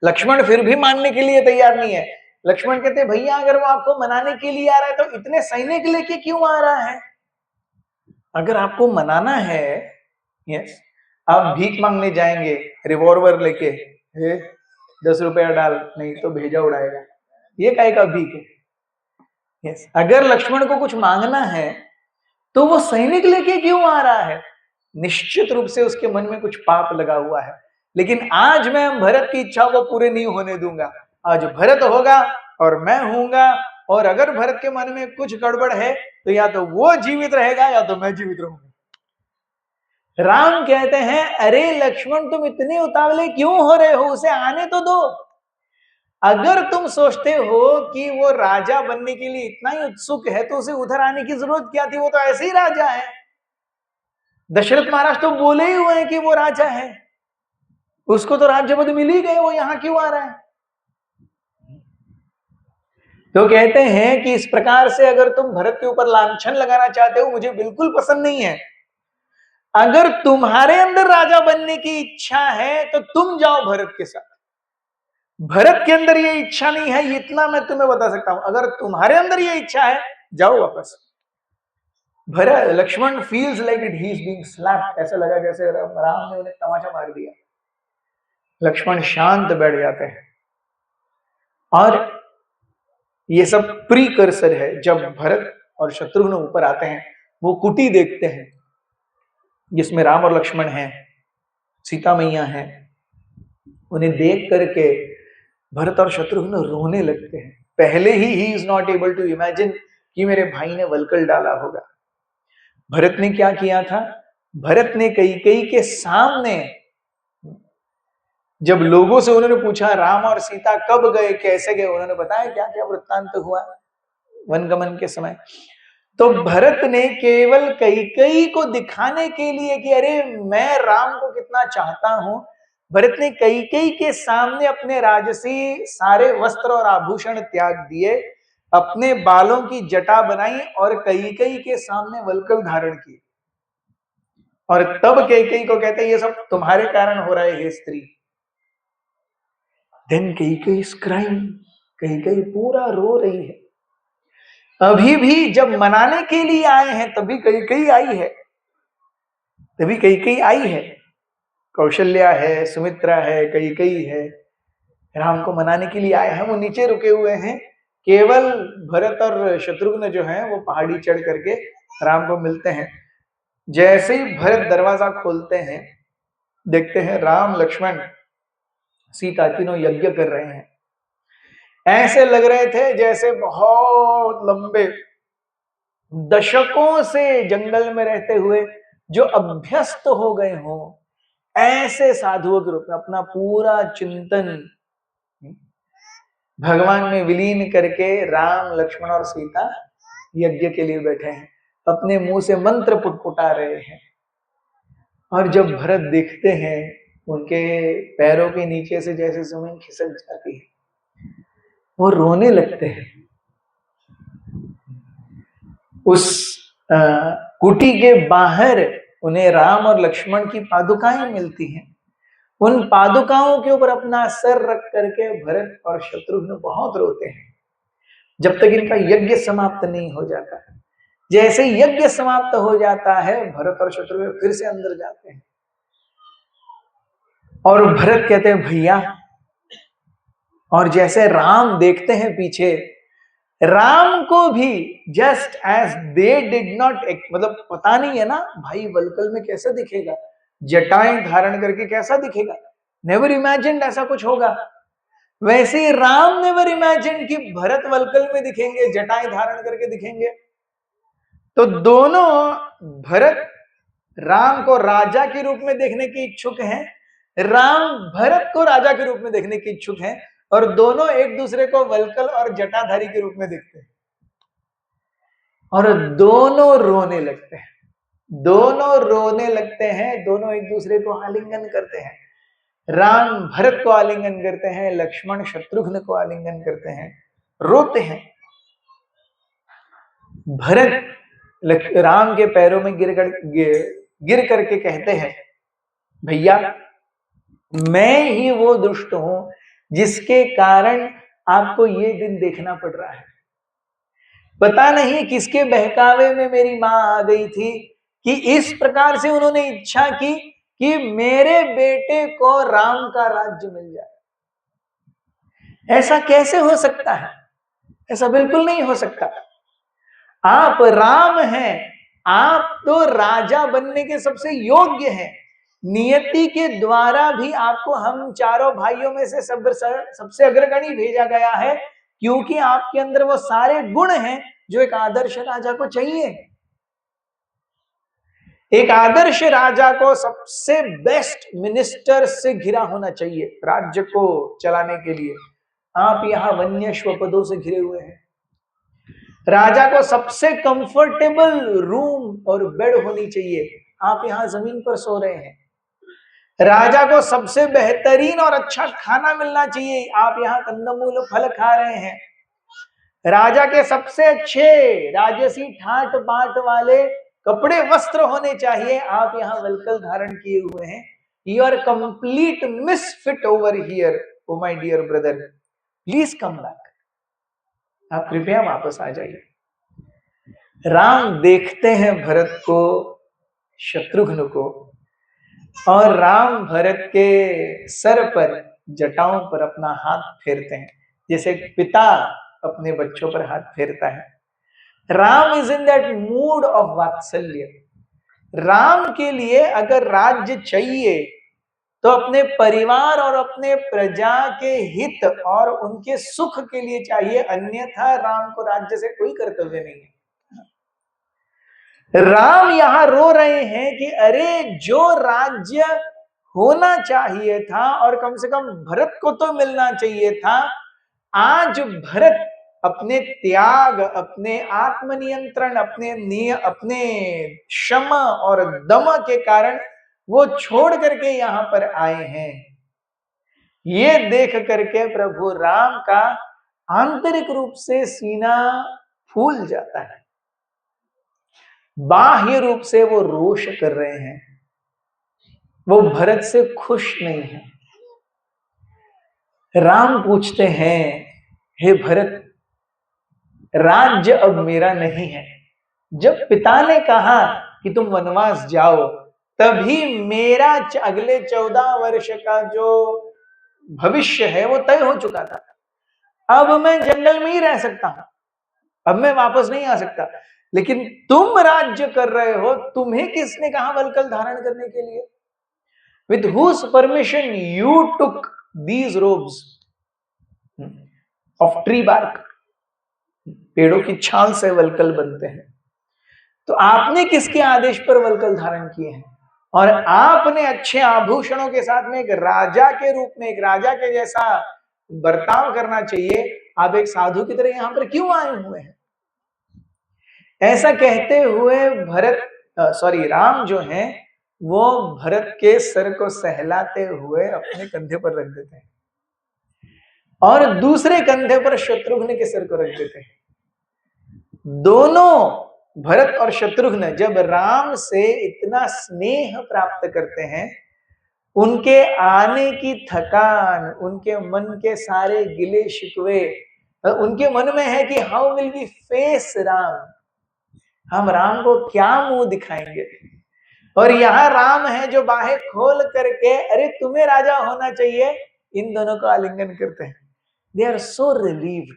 लक्ष्मण फिर भी मानने के लिए तैयार नहीं है। लक्ष्मण कहते भैया अगर वो आपको मनाने के लिए आ रहा है तो इतने सैनिक लेके क्यों आ रहा है? अगर आपको मनाना है, यस, आप भीख मांगने जाएंगे रिवॉल्वर लेके, 10 रुपया डाल, नहीं तो भेजा उड़ाएगा, ये काय का भीख है? यस, अगर लक्ष्मण को कुछ मांगना है तो वो सैनिक लेके क्यों आ रहा है? निश्चित रूप से उसके मन में कुछ पाप लगा हुआ है। लेकिन आज मैं भरत की इच्छा को पूरे नहीं होने दूंगा। आज भरत होगा और मैं हूंगा, और अगर भरत के मन में कुछ गड़बड़ है तो या तो वो जीवित रहेगा या तो मैं जीवित रहूंगा। राम कहते हैं अरे लक्ष्मण तुम इतने उतावले क्यों हो रहे हो, उसे आने तो दो। अगर तुम सोचते हो कि वो राजा बनने के लिए इतना ही उत्सुक है तो उसे उधर आने की जरूरत क्या थी? वो तो ऐसे ही राजा है। दशरथ महाराज तो बोले ही हुए हैं कि वो राजा है, उसको तो राज्य पद मिल ही गए, वो यहां क्यों आ रहा है? तो कहते हैं कि इस प्रकार से अगर तुम भरत के ऊपर लांछन लगाना चाहते हो, मुझे बिल्कुल पसंद नहीं है। अगर तुम्हारे अंदर राजा बनने की इच्छा है तो तुम जाओ भरत के साथ। भरत के अंदर ये इच्छा नहीं है, इतना मैं तुम्हें बता सकता हूं। अगर तुम्हारे अंदर ये इच्छा है, जाओ वापस। Bharat, Lakshman feels like it he is being slapped, ऐसा लगा जैसे राम ने उन्हें तमाचा मार दिया। लक्ष्मण शांत बैठ जाते हैं। और ये सब प्रीकर्सर है। जब भरत और शत्रुघ्न ऊपर आते हैं, वो कुटी देखते हैं जिसमें राम और लक्ष्मण हैं, सीता मैया हैं। उन्हें देख करके भरत और शत्रुघ्न रोने लगते हैं। पहले he is not able to imagine कि मेरे भाई ने वलकल डाला होगा। भरत ने क्या किया था? भरत ने कैकेयी के सामने, जब लोगों से उन्होंने पूछा राम और सीता कब गए, कैसे गए, उन्होंने बताया क्या क्या वृत्तांत हुआ वनगमन के समय। तो भरत ने केवल कैकेयी को दिखाने के लिए कि अरे मैं राम को कितना चाहता हूं, भरत ने कैकेयी के सामने अपने राजसी सारे वस्त्र और आभूषण त्याग दिए, अपने बालों की जटा बनाई और कैकेयी के सामने वल्कल धारण की। और तब कैकेयी को कहते हैं ये सब तुम्हारे कारण हो रहा है हे स्त्री। Then Kaikeyi is crying, Kaikeyi पूरा रो रही है। अभी भी जब मनाने के लिए आए हैं तभी कैकेयी आई है, तभी कैकेयी आई है। कौशल्या है, सुमित्रा है, कैकेयी है, राम को मनाने के लिए आए हैं। वो नीचे रुके हुए हैं, केवल भरत और शत्रुघ्न जो हैं वो पहाड़ी चढ़ करके राम को मिलते हैं। जैसे ही भरत दरवाजा खोलते हैं, देखते हैं राम लक्ष्मण सीता तीनों यज्ञ कर रहे हैं। ऐसे लग रहे थे जैसे बहुत लंबे दशकों से जंगल में रहते हुए जो अभ्यस्त हो गए हों, ऐसे साधुओं के रूप में अपना पूरा चिंतन भगवान में विलीन करके राम लक्ष्मण और सीता यज्ञ के लिए बैठे हैं, अपने मुंह से मंत्र पुटपुटा रहे हैं। और जब भरत देखते हैं, उनके पैरों के नीचे से जैसे जमीन खिसक जाती है, वो रोने लगते हैं। उस कुटी के बाहर उन्हें राम और लक्ष्मण की पादुकाएं मिलती हैं। उन पादुकाओं के ऊपर अपना सर रख करके भरत और शत्रुघ्न बहुत रोते हैं, जब तक इनका यज्ञ समाप्त नहीं हो जाता। जैसे यज्ञ समाप्त हो जाता है, भरत और शत्रुघ्न फिर से अंदर जाते हैं और भरत कहते हैं भैया। और जैसे राम देखते हैं पीछे, राम को भी just as they did not, मतलब पता नहीं है ना भाई वलकल में कैसा दिखेगा, जटाएं धारण करके कैसा दिखेगा, नेवर इमेजिन्ड ऐसा कुछ होगा। वैसे ही राम नेवर इमेजिन्ड कि भरत वलकल में दिखेंगे, जटाएं धारण करके दिखेंगे। तो दोनों, भरत राम को राजा के रूप में देखने के इच्छुक हैं, राम भरत को राजा के रूप में देखने के इच्छुक हैं। और दोनों एक दूसरे को वल्कल और जटाधारी के रूप में देखते हैं और दोनों रोने लगते हैं, दोनों एक दूसरे को आलिंगन करते हैं। राम भरत को आलिंगन करते हैं, लक्ष्मण शत्रुघ्न को आलिंगन करते हैं, रोते हैं। भरत राम के पैरों में गिर करके कहते हैं, भैया मैं ही वो दुष्ट हूं जिसके कारण आपको ये दिन देखना पड़ रहा है। पता नहीं किसके बहकावे में मेरी मां आ गई थी कि इस प्रकार से उन्होंने इच्छा की कि मेरे बेटे को राम का राज्य मिल जाए। ऐसा कैसे हो सकता है? ऐसा बिल्कुल नहीं हो सकता। आप राम हैं, आप तो राजा बनने के सबसे योग्य हैं। नियति के द्वारा भी आपको हम चारों भाइयों में से सबसे अग्रगणी भेजा गया है, क्योंकि आपके अंदर वो सारे गुण हैं जो एक आदर्श राजा को चाहिए। एक आदर्श राजा को सबसे बेस्ट मिनिस्टर से घिरा होना चाहिए राज्य को चलाने के लिए। आप यहां वन्यश्व पदों से घिरे हुए हैं। राजा को सबसे कंफर्टेबल रूम और बेड होनी चाहिए, आप यहां जमीन पर सो रहे हैं। राजा को सबसे बेहतरीन और अच्छा खाना मिलना चाहिए, आप यहाँ कंदमूल फल खा रहे हैं। राजा के सबसे अच्छे राजसी ठाट बाट वाले कपड़े वस्त्र होने चाहिए, आप यहाँ वल्कल धारण किए हुए हैं। You are complete misfit over here, oh my dear brother, please come back. आप कृपया वापस आ जाइए। राम देखते हैं भरत को, शत्रुघ्न को, और राम भरत के सर पर, जटाओं पर अपना हाथ फेरते हैं, जैसे एक पिता अपने बच्चों पर हाथ फेरता है। Ram is in that mood off वात्सल्य। राम के लिए अगर राज्य चाहिए तो अपने परिवार और अपने प्रजा के हित और उनके सुख के लिए चाहिए, अन्यथा राम को राज्य से कोई कर्तव्य नहीं है। राम यहां रो रहे हैं कि अरे जो राज्य होना चाहिए था और कम से कम भरत को तो मिलना चाहिए था, आज भरत अपने त्याग, अपने आत्मनियंत्रण, अपने क्षम और दम के कारण वो छोड़ करके यहां पर आए हैं। ये देख करके प्रभु राम का आंतरिक रूप से सीना फूल जाता है, बाह्य रूप से वो रोष कर रहे हैं, वो भरत से खुश नहीं है। राम पूछते हैं, हे भरत, राज्य अब मेरा नहीं है। जब पिता ने कहा कि तुम वनवास जाओ, तभी मेरा अगले 14 वर्ष का जो भविष्य है वो तय हो चुका था। अब मैं जंगल में ही रह सकता हूं, अब मैं वापस नहीं आ सकता। लेकिन तुम राज्य कर रहे हो, तुम्हें किसने कहा वल्कल धारण करने के लिए? With whose permission you took these robes of tree bark? पेड़ों की छाल से वल्कल बनते हैं, तो आपने किसके आदेश पर वल्कल धारण किए हैं? और आपने अच्छे आभूषणों के साथ में एक राजा के रूप में, एक राजा के जैसा बर्ताव करना चाहिए, आप एक साधु की तरह यहां पर क्यों आए हुए हैं? ऐसा कहते हुए राम जो हैं वो भरत के सर को सहलाते हुए अपने कंधे पर रख देते हैं और दूसरे कंधे पर शत्रुघ्न के सर को रख देते हैं। दोनों भरत और शत्रुघ्न जब राम से इतना स्नेह प्राप्त करते हैं, उनके आने की थकान, उनके मन के सारे गिले शिकवे, उनके मन में है कि how will we face Ram, हम राम को क्या मुंह दिखाएंगे। और यहां राम है जो बाहें खोल करके अरे तुम्हें राजा होना चाहिए, इन दोनों को आलिंगन करते हैं। They are so relieved.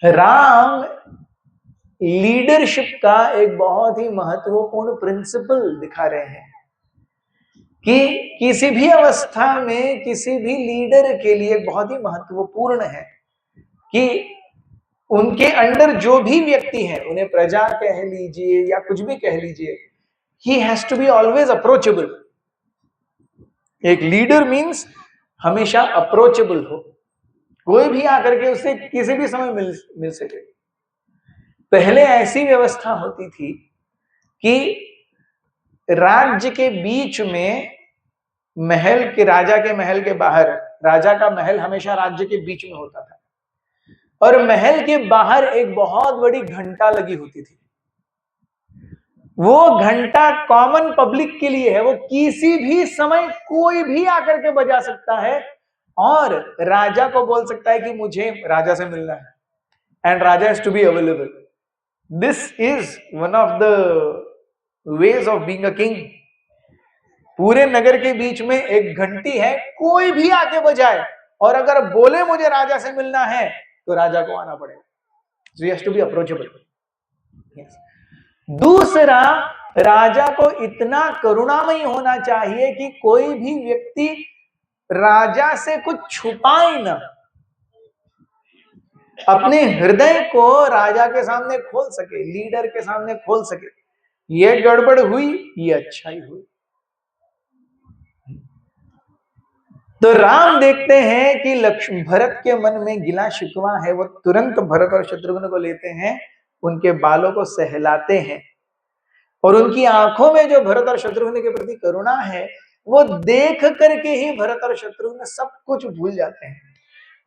Ram leadership का एक बहुत ही महत्वपूर्ण प्रिंसिपल दिखा रहे हैं कि किसी भी अवस्था में किसी भी लीडर के लिए बहुत ही महत्वपूर्ण है कि उनके अंडर जो भी व्यक्ति है, उन्हें प्रजा कह लीजिए या कुछ भी कह लीजिए, he has to be always approachable। एक लीडर मीन्स हमेशा अप्रोचेबल हो, कोई भी आकर के उससे किसी भी समय मिल सके। पहले ऐसी व्यवस्था होती थी कि राज्य के बीच में महल के, राजा के महल के बाहर, राजा का महल हमेशा राज्य के बीच में होता था, और महल के बाहर एक बहुत बड़ी घंटा लगी होती थी। वो घंटा कॉमन पब्लिक के लिए है, वो किसी भी समय कोई भी आकर के बजा सकता है और राजा को बोल सकता है कि मुझे राजा से मिलना है, and raja has to be available. This is one of the ways of being a king. पूरे नगर के बीच में एक घंटी है, कोई भी आके बजाए, और अगर बोले मुझे राजा से मिलना है तो राजा को आना पड़ेगा। So he has to be approachable. Yes. दूसरा, राजा को इतना करुणामयी होना चाहिए कि कोई भी व्यक्ति राजा से कुछ छुपाए न, अपने हृदय को राजा के सामने खोल सके, लीडर के सामने खोल सके। ये गड़बड़ हुई, ये अच्छाई हुई। तो राम देखते हैं कि लक्ष्मण, भरत के मन में गिला शिकवा है, वो तुरंत भरत और शत्रुघ्न को लेते हैं, उनके बालों को सहलाते हैं, और उनकी आंखों में जो भरत और शत्रुघ्न के प्रति करुणा है, वो देख करके ही भरत और शत्रुघ्न सब कुछ भूल जाते हैं।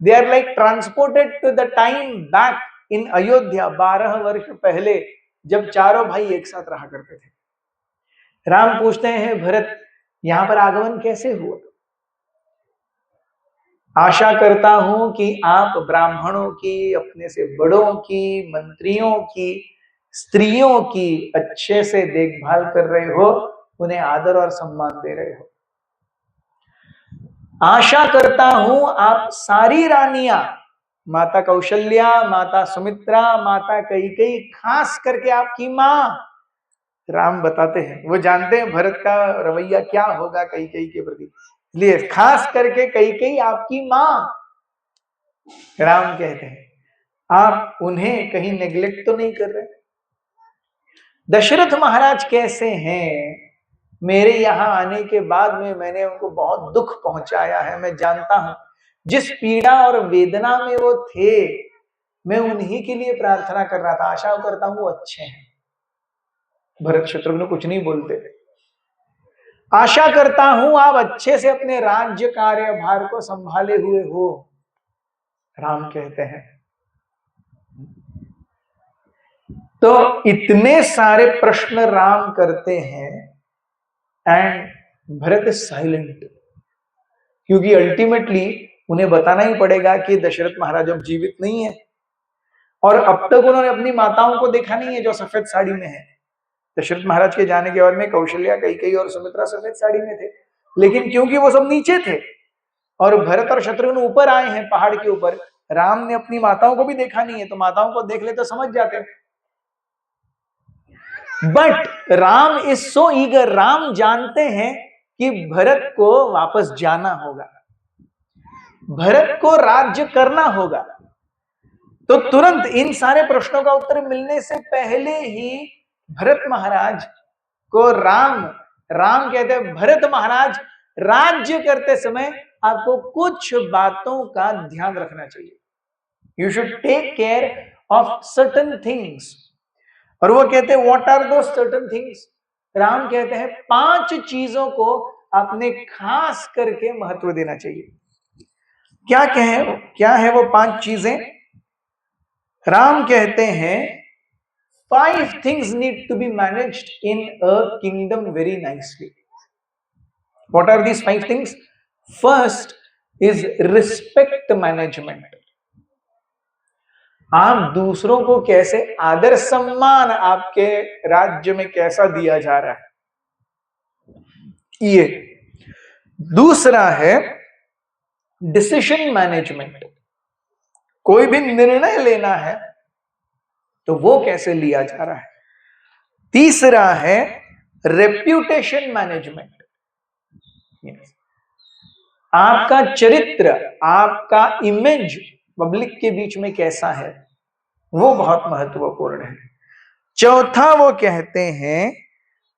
They are like transported to the time back in Ayodhya, 12 वर्ष पहले, जब चारों भाई एक साथ रहा करते थे। राम पूछते हैं, भरत यहां पर आगमन कैसे हुआ? आशा करता हूं कि आप ब्राह्मणों की, अपने से बड़ों की, मंत्रियों की, स्त्रियों की अच्छे से देखभाल कर रहे हो, उन्हें आदर और सम्मान दे रहे हो। आशा करता हूं आप सारी रानियां, माता कौशल्या, माता सुमित्रा, माता कैकेयी, खास करके आपकी मां, राम बताते हैं, वो जानते हैं भरत का रवैया क्या होगा कैकेयी के प्रति, लिए खास करके कैकेयी आपकी मां। राम कहते हैं आप उन्हें कहीं नेग्लेक्ट तो नहीं कर रहे? दशरथ महाराज कैसे हैं? मेरे यहां आने के बाद में मैंने उनको बहुत दुख पहुंचाया है, मैं जानता हूं जिस पीड़ा और वेदना में वो थे, मैं उन्हीं के लिए प्रार्थना कर रहा था, आशा करता हूं वो अच्छे हैं। भरत शत्रुघ्न कुछ नहीं बोलते। आशा करता हूं आप अच्छे से अपने राज्य कार्यभार को संभाले हुए हो, राम कहते हैं। तो इतने सारे प्रश्न राम करते हैं, एंड भरत इज साइलेंट, क्योंकि अल्टीमेटली उन्हें बताना ही पड़ेगा कि दशरथ महाराज अब जीवित नहीं है, और अब तक उन्होंने अपनी माताओं को देखा नहीं है जो सफेद साड़ी में है। दशरथ महाराज के जाने के बाद में कौशल्या, कैकेयी और सुमित्रा सफेद साड़ी में थे, लेकिन क्योंकि वो सब नीचे थे और भरत और शत्रुघ्न ऊपर आए हैं पहाड़ के ऊपर, राम ने अपनी माताओं को भी देखा नहीं है, तो माताओं को देख ले तो समझ जाते। But Ram is so eager, Ram जानते हैं कि भरत को वापस जाना होगा, भरत को राज्य करना होगा, तो तुरंत इन सारे प्रश्नों का उत्तर मिलने से पहले ही भरत महाराज को राम कहते हैं, भरत महाराज राज्य करते समय आपको कुछ बातों का ध्यान रखना चाहिए। You should take care of certain things. और वो कहते हैं what are those certain things? Ram कहते हैं 5 चीजों को आपने खास करके महत्व देना चाहिए। क्या है वो 5 चीजें? राम कहते हैं 5 things need to be managed in a kingdom very nicely. What are these 5 things? First is respect management. आप दूसरों को कैसे आदर सम्मान आपके राज्य में कैसा दिया जा रहा है, ये। दूसरा है डिसीजन मैनेजमेंट, कोई भी निर्णय लेना है तो वो कैसे लिया जा रहा है। तीसरा है रेप्यूटेशन मैनेजमेंट, आपका चरित्र, आपका इमेज पब्लिक के बीच में कैसा है, वो बहुत महत्वपूर्ण है। चौथा वो कहते हैं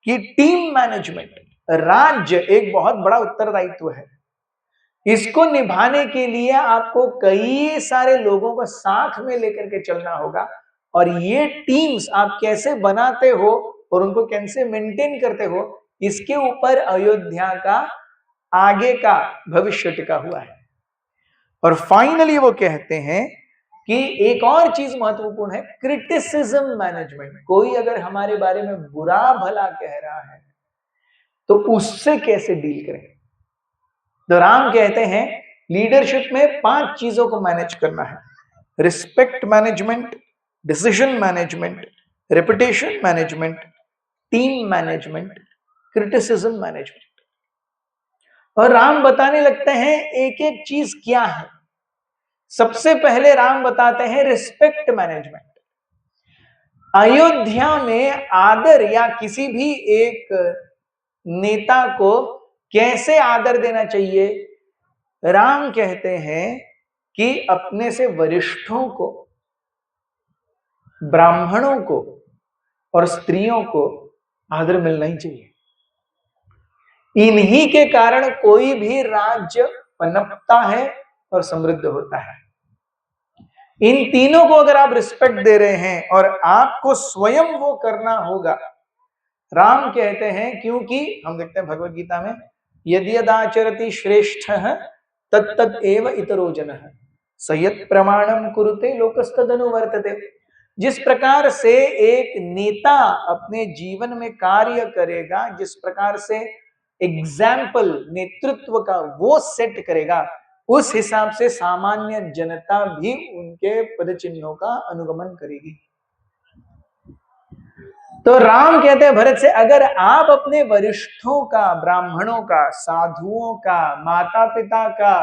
कि टीम मैनेजमेंट, राज्य एक बहुत बड़ा उत्तरदायित्व है, इसको निभाने के लिए आपको कई सारे लोगों को साथ में लेकर के चलना होगा, और ये टीम्स आप कैसे बनाते हो और उनको कैसे मेंटेन करते हो, इसके ऊपर अयोध्या का आगे का भविष्य टिका हुआ है। और फाइनली वो कहते हैं कि एक और चीज महत्वपूर्ण है, क्रिटिसिज्म मैनेजमेंट। कोई अगर हमारे बारे में बुरा भला कह रहा है तो उससे कैसे डील करें। तो राम कहते हैं लीडरशिप में 5 चीजों को मैनेज करना है: respect management, decision management, reputation management, team management, criticism management. और राम बताने लगते हैं एक एक चीज क्या है। सबसे पहले राम बताते हैं रिस्पेक्ट मैनेजमेंट। अयोध्या में आदर या किसी भी एक नेता को कैसे आदर देना चाहिए, राम कहते हैं कि अपने से वरिष्ठों को, ब्राह्मणों को और स्त्रियों को आदर मिलना ही चाहिए। इन्हीं के कारण कोई भी राज्य पनपता है और समृद्ध होता है। इन तीनों को अगर आप रिस्पेक्ट दे रहे हैं और आपको स्वयं वो करना होगा, राम कहते हैं, क्योंकि हम देखते हैं भगवत गीता में, यदि यदाचरति श्रेष्ठः तत्तत् एव इतरो जनः सयत् प्रमाणम कुरुते लोकस्तदनुवर्तते। जिस प्रकार से एक नेता अपने जीवन में कार्य करेगा, जिस प्रकार से एग्जाम्पल नेतृत्व का वो सेट करेगा, उस हिसाब से सामान्य जनता भी उनके पदचिन्हों का अनुगमन करेगी। तो राम कहते हैं भरत से, अगर आप अपने वरिष्ठों का, ब्राह्मणों का, साधुओं का, माता पिता का,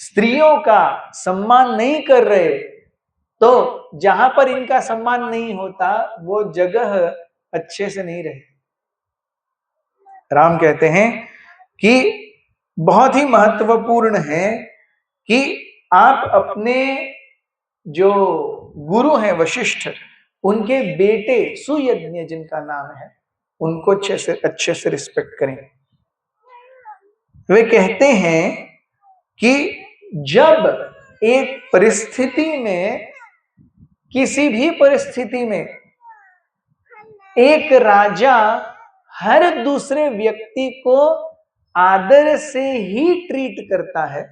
स्त्रियों का सम्मान नहीं कर रहे, तो जहां पर इनका सम्मान नहीं होता वो जगह अच्छे से नहीं रहे। राम कहते हैं कि बहुत ही महत्वपूर्ण है कि आप अपने जो गुरु हैं वशिष्ठ, उनके बेटे सुयज्ञ जिनका नाम है, उनको अच्छे से रिस्पेक्ट करें। वे कहते हैं कि जब एक परिस्थिति में, किसी भी परिस्थिति में एक राजा हर दूसरे व्यक्ति को आदर से ही ट्रीट करता है,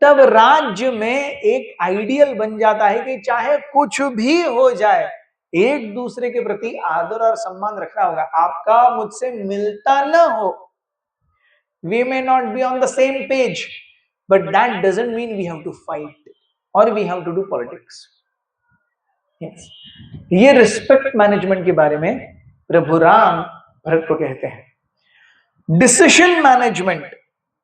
तब राज्य में एक आइडियल बन जाता है कि चाहे कुछ भी हो जाए, एक दूसरे के प्रति आदर और सम्मान रखना होगा। आपका मुझसे मिलता ना हो, we may not be on the same page, but that doesn't mean we have to fight or we have to do politics. Yes. ये रिस्पेक्ट मैनेजमेंट के बारे में प्रभु राम भरत को कहते हैं। डिसीजन मैनेजमेंट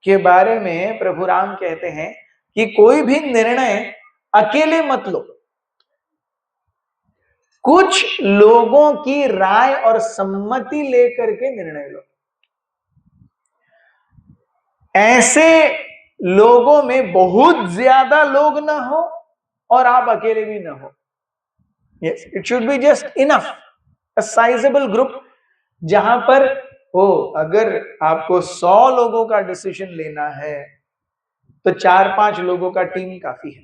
के बारे में प्रभु राम कहते हैं कि कोई भी निर्णय अकेले मत लो, कुछ लोगों की राय और सम्मति लेकर के निर्णय लो। ऐसे लोगों में बहुत ज्यादा लोग ना हो और आप अकेले भी ना हो। Yes, it should be just enough, a sizable group, जहां पर अगर आपको 100 लोगों का डिसीजन लेना है तो 4-5 लोगों का टीम काफी है।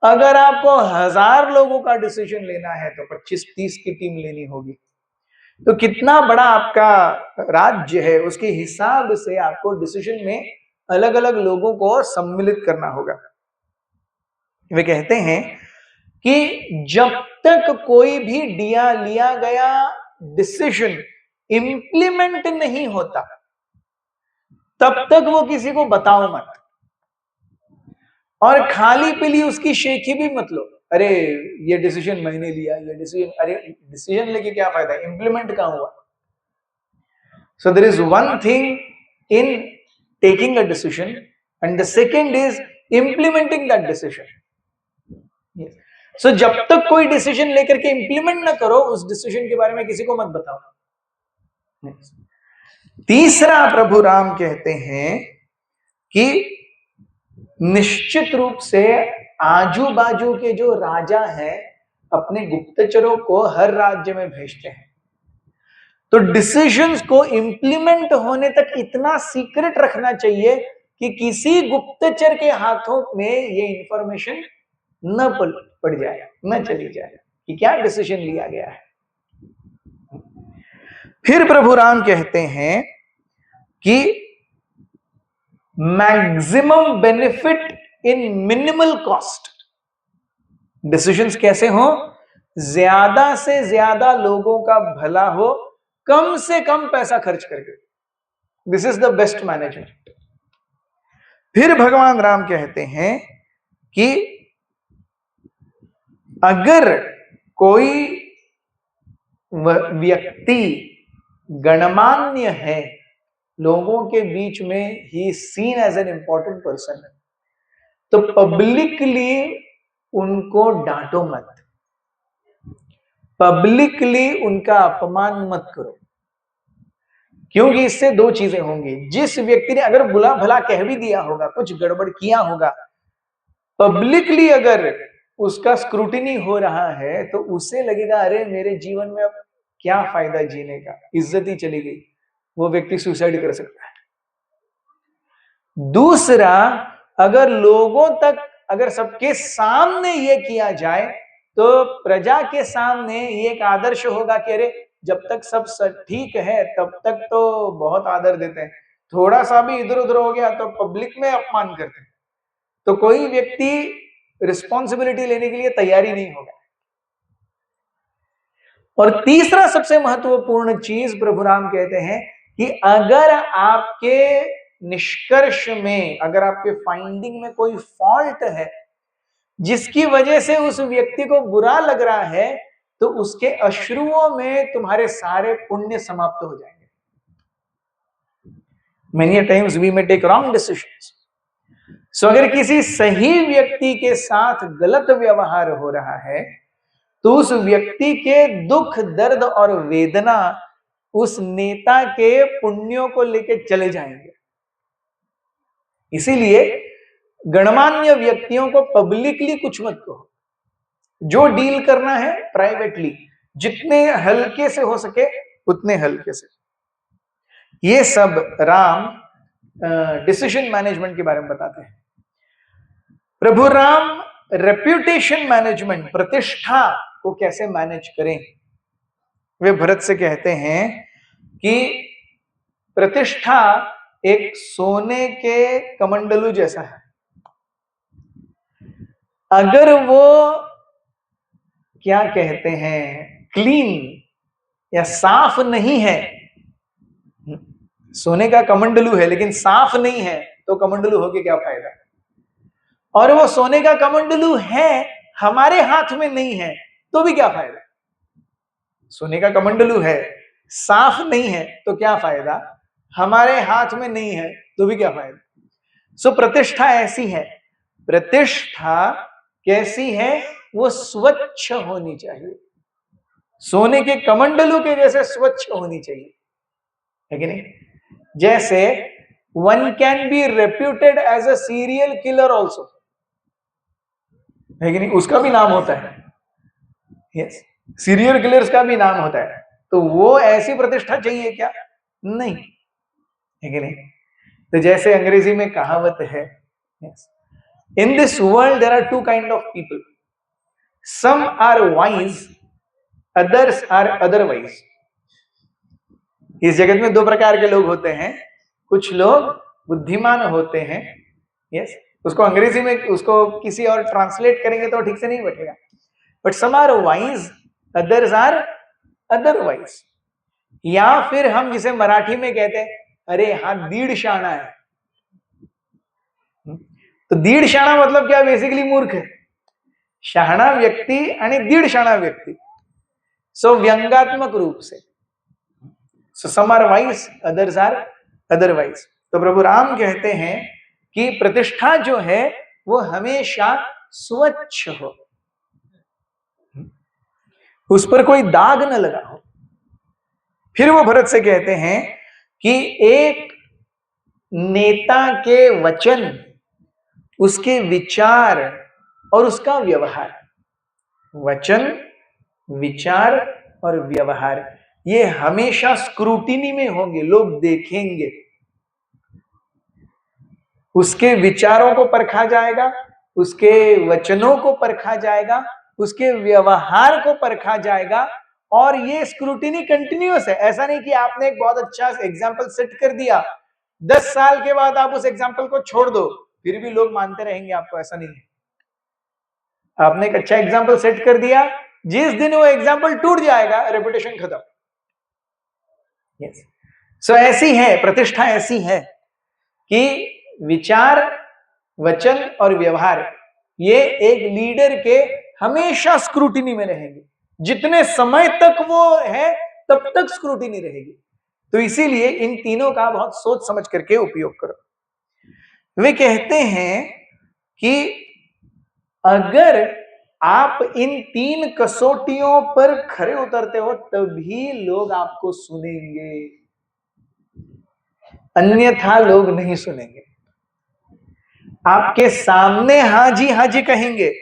अगर आपको 1000 लोगों का डिसीजन लेना है तो 25-30 की टीम लेनी होगी। तो कितना बड़ा आपका राज्य है, उसके हिसाब से आपको डिसीजन में अलग अलग लोगों को सम्मिलित करना होगा। वे कहते हैं कि जब तक कोई भी लिया गया डिसीजन इंप्लीमेंट नहीं होता, तब तक वो किसी को बताओ मत, और खाली पीली उसकी शेखी भी मत लो। अरे ये डिसीजन मैंने लिया, ये डिसीजन, अरे डिसीजन लेके क्या फायदा, इंप्लीमेंट कहां हुआ। So there is one thing in taking a decision and the second is implementing that decision. So जब तक कोई डिसीजन लेकर के इंप्लीमेंट ना करो, उस डिसीजन के बारे में किसी को मत बताओ। तीसरा प्रभु राम कहते हैं कि निश्चित रूप से आजू बाजू के जो राजा हैं अपने गुप्तचरों को हर राज्य में भेजते हैं। तो डिसीजंस को इंप्लीमेंट होने तक इतना सीक्रेट रखना चाहिए कि किसी गुप्तचर के हाथों में ये इंफॉर्मेशन न पड़ जाए, न चली जाए कि क्या डिसीजन लिया गया है। फिर प्रभु राम कहते हैं कि maximum benefit in minimal cost. Decisions कैसे हो? ज्यादा से ज्यादा लोगों का भला हो, कम से कम पैसा खर्च करके। This is the best management. फिर भगवान राम कहते हैं कि अगर कोई व्यक्ति गणमान्य है, लोगों के बीच में ही seen as an important person है, तो पब्लिकली उनको डांटो मत, पब्लिकली उनका अपमान मत करो। क्योंकि इससे दो चीजें होंगी। जिस व्यक्ति ने अगर बुला भला कह भी दिया होगा, कुछ गड़बड़ किया होगा, पब्लिकली अगर उसका स्क्रूटिनी हो रहा है तो उसे लगेगा अरे मेरे जीवन में अब क्या फायदा जीने का, इज्जत ही चली गई, वो व्यक्ति सुसाइड कर सकता है। दूसरा, अगर लोगों तक, अगर सबके सामने ये किया जाए तो प्रजा के सामने ये एक आदर्श होगा कि अरे जब तक सब ठीक है तब तक तो बहुत आदर देते हैं, थोड़ा सा भी इधर उधर हो गया तो पब्लिक में अपमान करते हैं, तो कोई व्यक्ति रिस्पॉन्सिबिलिटी लेने के लिए तैयारी नहीं होगा। और तीसरा सबसे महत्वपूर्ण चीज प्रभु राम कहते हैं कि अगर आपके निष्कर्ष में, अगर आपके फाइंडिंग में कोई फॉल्ट है जिसकी वजह से उस व्यक्ति को बुरा लग रहा है, तो उसके अश्रुओं में तुम्हारे सारे पुण्य समाप्त हो जाएंगे। Many times we may take wrong decisions. So अगर किसी सही व्यक्ति के साथ गलत व्यवहार हो रहा है तो उस व्यक्ति के दुख, दर्द और वेदना उस नेता के पुण्यों को लेकर चले जाएंगे। इसीलिए गणमान्य व्यक्तियों को पब्लिकली कुछ मत कहो, जो डील करना है प्राइवेटली, जितने हल्के से हो सके उतने हल्के से। ये सब राम डिसीजन मैनेजमेंट के बारे में बताते हैं। प्रभु राम रेप्यूटेशन मैनेजमेंट, प्रतिष्ठा को कैसे मैनेज करें, वे भरत से कहते हैं कि प्रतिष्ठा एक सोने के कमंडलू जैसा है। अगर वो क्या कहते हैं क्लीन या साफ नहीं है, सोने का कमंडलू है लेकिन साफ नहीं है, तो कमंडलू होके क्या फायदा। और वो सोने का कमंडलू है, हमारे हाथ में नहीं है, तो भी क्या फायदा। सोने का कमंडलू है, साफ नहीं है, तो क्या फायदा, हमारे हाथ में नहीं है, तो भी क्या फायदा। सो प्रतिष्ठा ऐसी है। प्रतिष्ठा कैसी है? वो स्वच्छ होनी चाहिए, सोने के कमंडलू के जैसे स्वच्छ होनी चाहिए, है कि नहीं। जैसे one can be reputed as a serial killer also, है कि नहीं, उसका भी नाम होता है। यस, सीरियल किलर्स का भी नाम होता है। तो वो ऐसी प्रतिष्ठा चाहिए क्या? नहीं, है कि नहीं। तो जैसे अंग्रेजी में कहावत है, in this world there are two kind of people, some are wise, others are otherwise. इस जगत में दो प्रकार के लोग होते हैं। कुछ लोग बुद्धिमान होते हैं, यस, उसको अंग्रेजी में उसको किसी और ट्रांसलेट करेंगे तो ठीक से नहीं बैठेगा, but some are wise, others are otherwise. या फिर हम जिसे मराठी में कहते हैं, अरे हा दीड शाणा है। तो दीड शाणा मतलब क्या? बेसिकली मूर्ख है। शहाणा व्यक्ति आणि दीड शाणा व्यक्ति, सो व्यंगात्मक रूप से। So some are wise, others are otherwise. तो प्रभु राम कहते हैं कि प्रतिष्ठा जो है वो हमेशा स्वच्छ हो, उस पर कोई दाग न लगा हो। फिर वो भरत से कहते हैं कि एक नेता के वचन, उसके विचार और उसका व्यवहार, वचन, विचार और व्यवहार, ये हमेशा स्क्रूटिनी में होंगे, लोग देखेंगे, उसके विचारों को परखा जाएगा, उसके वचनों को परखा जाएगा, उसके व्यवहार को परखा जाएगा, और ये स्क्रूटिनी कंटिन्यूअस है। ऐसा नहीं कि आपने एक बहुत अच्छा एग्जाम्पल सेट कर दिया, 10 साल के बाद आप उस एग्जाम्पल को छोड़ दो, फिर भी लोग मानते रहेंगे आपको, ऐसा नहीं है। आपने एक अच्छा एग्जाम्पल सेट कर दिया, जिस दिन वो एग्जाम्पल टूट जाएगा, रेपुटेशन खत्म। सो ऐसी है प्रतिष्ठा, ऐसी है कि विचार, वचन और व्यवहार ये एक लीडर के हमेशा स्क्रूटिनी में रहेंगे। जितने समय तक वो है तब तक स्क्रूटिनी रहेगी। तो इसीलिए इन तीनों का बहुत सोच समझ करके उपयोग करो। वे कहते हैं कि अगर आप इन 3 कसौटियों पर खरे उतरते हो तभी लोग आपको सुनेंगे, अन्यथा लोग नहीं सुनेंगे। आपके सामने हाँ जी कहेंगे,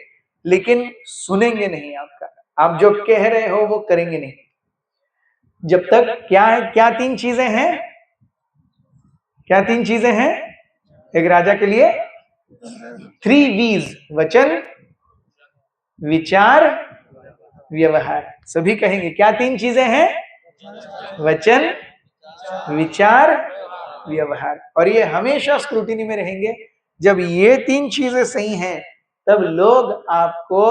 लेकिन सुनेंगे नहीं आपका। आप जो कह रहे हो वो करेंगे नहीं। जब तक क्या है, क्या 3 चीजें हैं, क्या 3 चीजें हैं एक राजा के लिए? 3 V's, वचन, विचार, व्यवहार। सभी कहेंगे क्या 3 चीजें हैं? वचन, विचार, व्यवहार। और ये हमेशा स्क्रूटिनी में रहेंगे। जब ये 3 चीजें सही हैं तब लोग आपको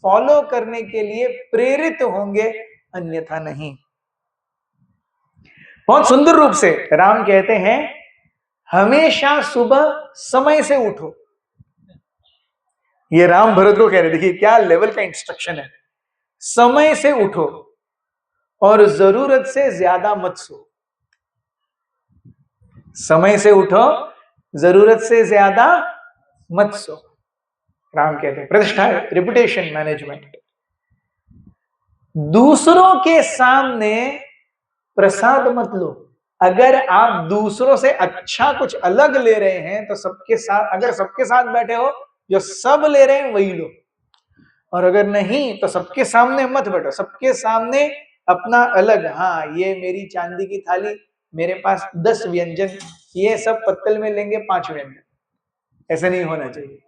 फॉलो करने के लिए प्रेरित होंगे, अन्यथा नहीं। बहुत सुंदर रूप से राम कहते हैं हमेशा सुबह समय से उठो। ये राम भरत को कह रहे, देखिए क्या लेवल का इंस्ट्रक्शन है। समय से उठो और जरूरत से ज्यादा मत सो। समय से उठो, जरूरत से ज्यादा मत सो। राम कहते हैं प्रतिष्ठा, रेपुटेशन मैनेजमेंट। दूसरों के सामने प्रसाद मत लो। अगर आप दूसरों से अच्छा कुछ अलग ले रहे हैं तो सबके साथ, अगर सबके साथ बैठे हो जो सब ले रहे हैं वही लो, और अगर नहीं तो सबके सामने मत बैठो। सबके सामने अपना अलग, हाँ ये मेरी चांदी की थाली, मेरे पास 10 व्यंजन, ये सब पत्तल में लेंगे 5 व्यंजन, ऐसा नहीं होना चाहिए।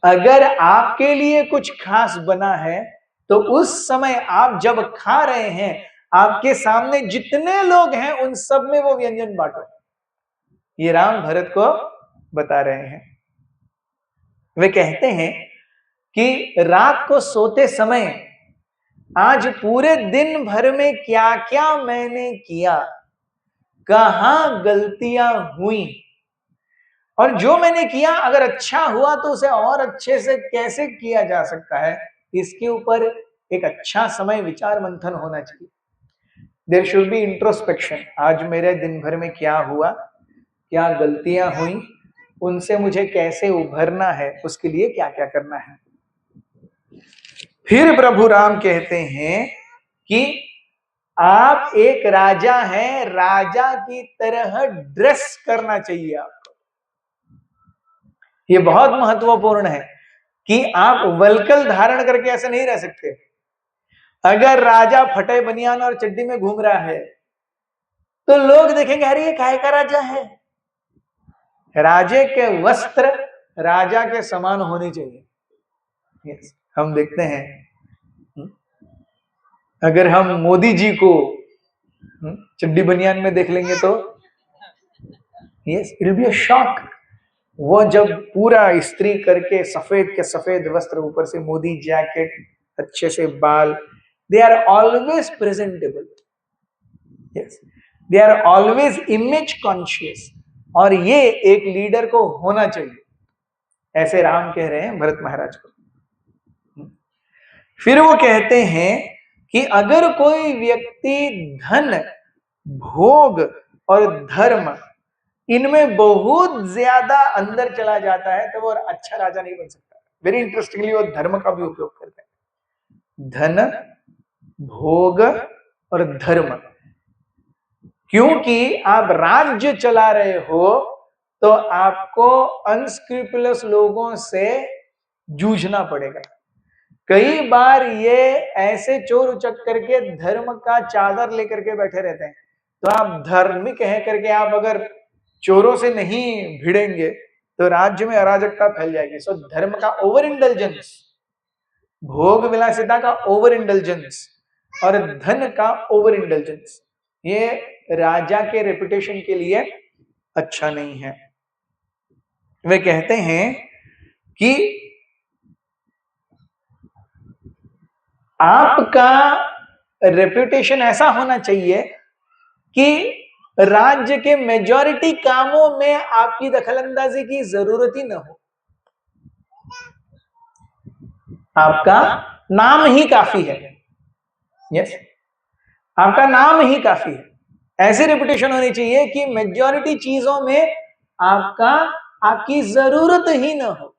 अगर आपके लिए कुछ खास बना है तो उस समय आप जब खा रहे हैं, आपके सामने जितने लोग हैं उन सब में वो व्यंजन बांटो। ये राम भरत को बता रहे हैं। वे कहते हैं कि रात को सोते समय आज पूरे दिन भर में क्या क्या मैंने किया, कहां गलतियां हुई, और जो मैंने किया अगर अच्छा हुआ तो उसे और अच्छे से कैसे किया जा सकता है, इसके ऊपर एक अच्छा समय विचार मंथन होना चाहिए। There should be introspection. आज मेरे दिन भर में क्या हुआ, क्या गलतियां हुई, उनसे मुझे कैसे उभरना है, उसके लिए क्या क्या करना है। फिर प्रभु राम कहते हैं कि आप एक राजा हैं, राजा की तरह ड्रेस करना चाहिए आपको। ये बहुत महत्वपूर्ण है कि आप वल्कल धारण करके ऐसे नहीं रह सकते। अगर राजा फटे बनियान और चड्डी में घूम रहा है तो लोग देखेंगे अरे ये काहे का राजा है। राजे के वस्त्र राजा के समान होने चाहिए। हम देखते हैं अगर हम मोदी जी को चड्डी बनियान में देख लेंगे तो yes it will be a shock. वो जब पूरा इस्त्री करके सफेद के सफेद वस्त्र, ऊपर से मोदी जैकेट, अच्छे से बाल, they are always presentable, yes they are always image conscious, और ये एक लीडर को होना चाहिए। ऐसे राम कह रहे हैं भरत महाराज को। फिर वो कहते हैं कि अगर कोई व्यक्ति धन, भोग और धर्म इनमें बहुत ज्यादा अंदर चला जाता है तो वो अच्छा राजा नहीं बन सकता। वेरी इंटरेस्टिंगली वो धर्म का भी उपयोग करते हैं, धन, भोग और धर्म। क्योंकि आप राज्य चला रहे हो तो आपको अनस्क्रूपुलस लोगों से जूझना पड़ेगा। कई बार ये ऐसे चोर उचक करके धर्म का चादर लेकर के बैठे रहते हैं। तो आप धार्मिक है करके आप अगर चोरों से नहीं भिड़ेंगे तो राज्य में अराजकता फैल जाएगी। सो धर्म का ओवर इंडल्जेंस, भोग विलासिता का ओवर इंडल्जेंस और धन का ओवर इंडल्जेंस, ये राजा के रेपुटेशन के लिए अच्छा नहीं है। वे कहते हैं कि आपका रेपुटेशन ऐसा होना चाहिए कि राज्य के मेजॉरिटी कामों में आपकी दखलंदाजी की जरूरत ही न हो। आपका नाम ही काफी है। यस, आपका नाम ही काफी है। ऐसी रेपुटेशन होनी चाहिए कि मेजॉरिटी चीजों में आपकी जरूरत ही न हो,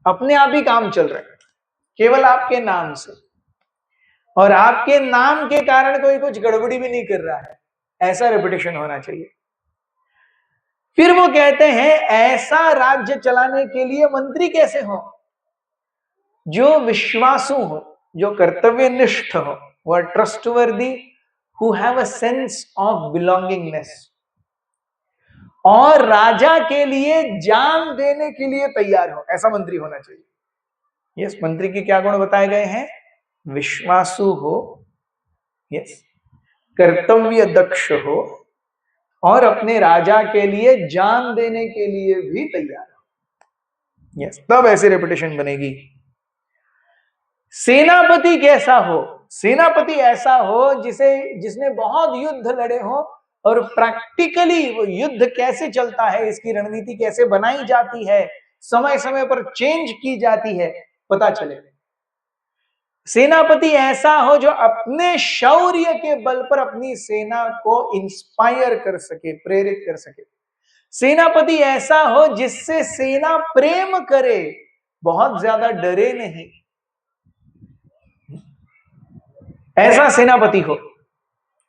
अपने आप ही काम चल रहा है केवल आपके नाम से, और आपके नाम के कारण कोई कुछ गड़बड़ी भी नहीं कर रहा है। ऐसा रेपुटेशन होना चाहिए। फिर वो कहते हैं ऐसा राज्य चलाने के लिए मंत्री कैसे हो? जो विश्वासु हो, जो कर्तव्यनिष्ठ हो, वो trustworthy, who have a sense of belongingness, और राजा के लिए जान देने के लिए तैयार हो, ऐसा मंत्री होना चाहिए। यस, मंत्री के क्या गुण बताए गए हैं? विश्वासु हो, यस, कर्तव्य दक्ष हो, और अपने राजा के लिए जान देने के लिए भी तैयार हो। यस, तब ऐसी रेपुटेशन बनेगी। सेनापति कैसा हो? सेनापति ऐसा हो जिसने बहुत युद्ध लड़े हो और प्रैक्टिकली वो युद्ध कैसे चलता है, इसकी रणनीति कैसे बनाई जाती है, समय समय पर चेंज की जाती है, पता चले। सेनापति ऐसा हो जो अपने शौर्य के बल पर अपनी सेना को इंस्पायर कर सके, प्रेरित कर सके। सेनापति ऐसा हो जिससे सेना प्रेम करे, बहुत ज्यादा डरे नहीं, ऐसा सेनापति हो।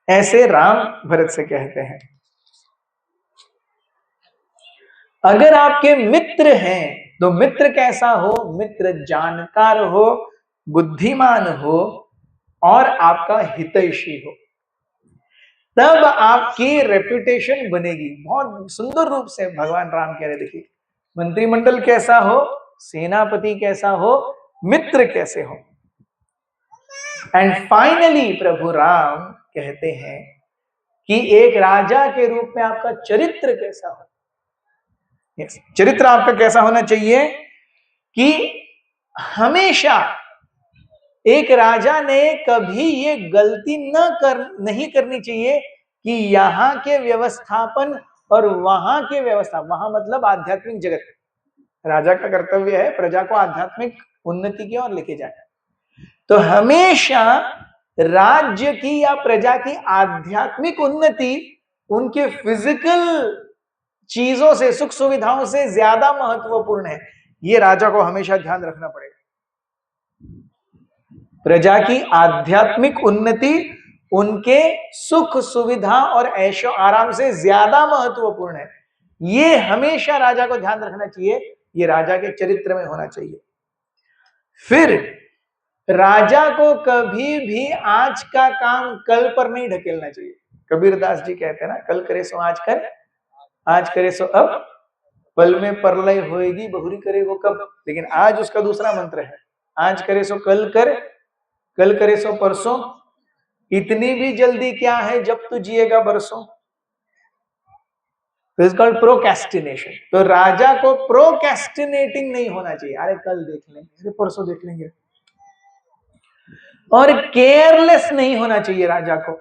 ऐसे राम भरत से कहते हैं। अगर आपके मित्र हैं तो मित्र कैसा हो? मित्र जानकार हो, बुद्धिमान हो और आपका हितैषी हो, तब आपकी रेपुटेशन बनेगी। बहुत सुंदर रूप से भगवान राम कह रहे, देखिए, मंत्रिमंडल कैसा हो, सेनापति कैसा हो, मित्र कैसे हो। एंड फाइनली प्रभु राम कहते हैं कि एक राजा के रूप में आपका चरित्र कैसा हो। yes, चरित्र आपका कैसा होना चाहिए कि हमेशा एक राजा ने कभी ये गलती नहीं करनी चाहिए कि यहां के व्यवस्थापन और वहां के व्यवस्था, वहां मतलब आध्यात्मिक जगत, राजा का कर्तव्य है प्रजा को आध्यात्मिक उन्नति की ओर लेके जाए। तो हमेशा राज्य की या प्रजा की आध्यात्मिक उन्नति उनके फिजिकल चीजों से, सुख सुविधाओं से ज्यादा महत्वपूर्ण है। ये राजा को हमेशा ध्यान रखना पड़ेगा। प्रजा की आध्यात्मिक उन्नति उनके सुख सुविधा और ऐशो आराम से ज्यादा महत्वपूर्ण है। ये हमेशा राजा को ध्यान रखना चाहिए, ये राजा के चरित्र में होना चाहिए। फिर राजा को कभी भी आज का काम कल पर नहीं ढकेलना चाहिए। कबीरदास जी कहते हैं ना, कल करे सो आज कर, आज करे सो अब, पल में परलय होएगी बहुरी करे वो कब। लेकिन आज उसका दूसरा मंत्र है, आज करे सो कल कर, कल करे सो परसों, इतनी भी जल्दी क्या है जब तू जिएगा बरसों। Is called procrastination. तो राजा को प्रोकैस्टिनेटिंग नहीं होना चाहिए, अरे कल देख लेंगे, अरे परसों देख लेंगे, और केयरलेस नहीं होना चाहिए राजा को।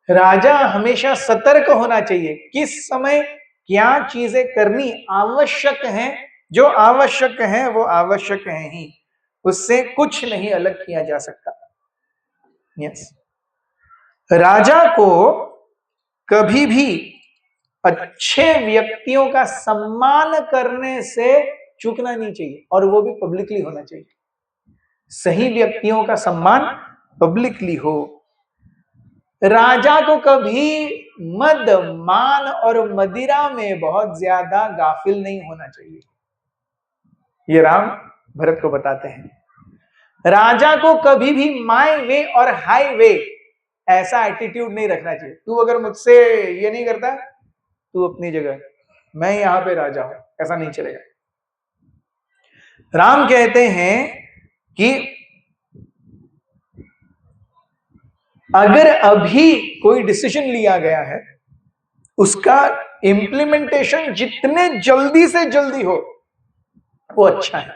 राजा हमेशा सतर्क होना चाहिए, किस समय क्या चीजें करनी आवश्यक हैं, जो आवश्यक है वो आवश्यक है ही, उससे कुछ नहीं अलग किया जा सकता। यस, राजा को कभी भी अच्छे व्यक्तियों का सम्मान करने से चूकना नहीं चाहिए, और वो भी पब्लिकली होना चाहिए। सही व्यक्तियों का सम्मान पब्लिकली हो। राजा को कभी मद, मान और मदिरा में बहुत ज्यादा गाफिल नहीं होना चाहिए। ये राम भरत को बताते हैं राजा को कभी भी माय वे और हाई वे ऐसा एटीट्यूड नहीं रखना चाहिए। तू अगर मुझसे ये नहीं करता, तू अपनी जगह, मैं यहां पे राजा हूं, ऐसा नहीं चलेगा। राम कहते हैं कि अगर अभी कोई डिसीजन लिया गया है, उसका इंप्लीमेंटेशन जितने जल्दी से जल्दी हो वो अच्छा है।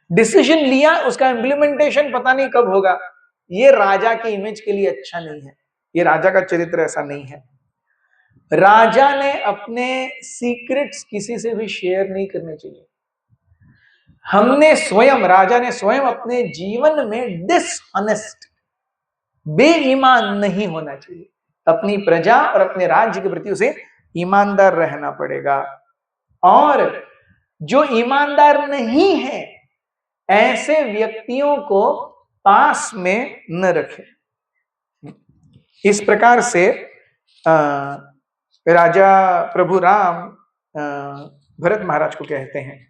डिसीजन लिया, उसका इंप्लीमेंटेशन पता नहीं कब होगा, ये राजा की इमेज के लिए अच्छा नहीं है। ये राजा का चरित्र ऐसा नहीं है। राजा ने अपने सीक्रेट्स किसी से भी शेयर नहीं करने चाहिए। राजा ने स्वयं अपने जीवन में डिसऑनेस्ट, बेईमान नहीं होना चाहिए। अपनी प्रजा और अपने राज्य के प्रति उसे ईमानदार रहना पड़ेगा। और जो ईमानदार नहीं है ऐसे व्यक्तियों को पास में न रखें। इस प्रकार से राजा प्रभु राम भरत महाराज को कहते हैं।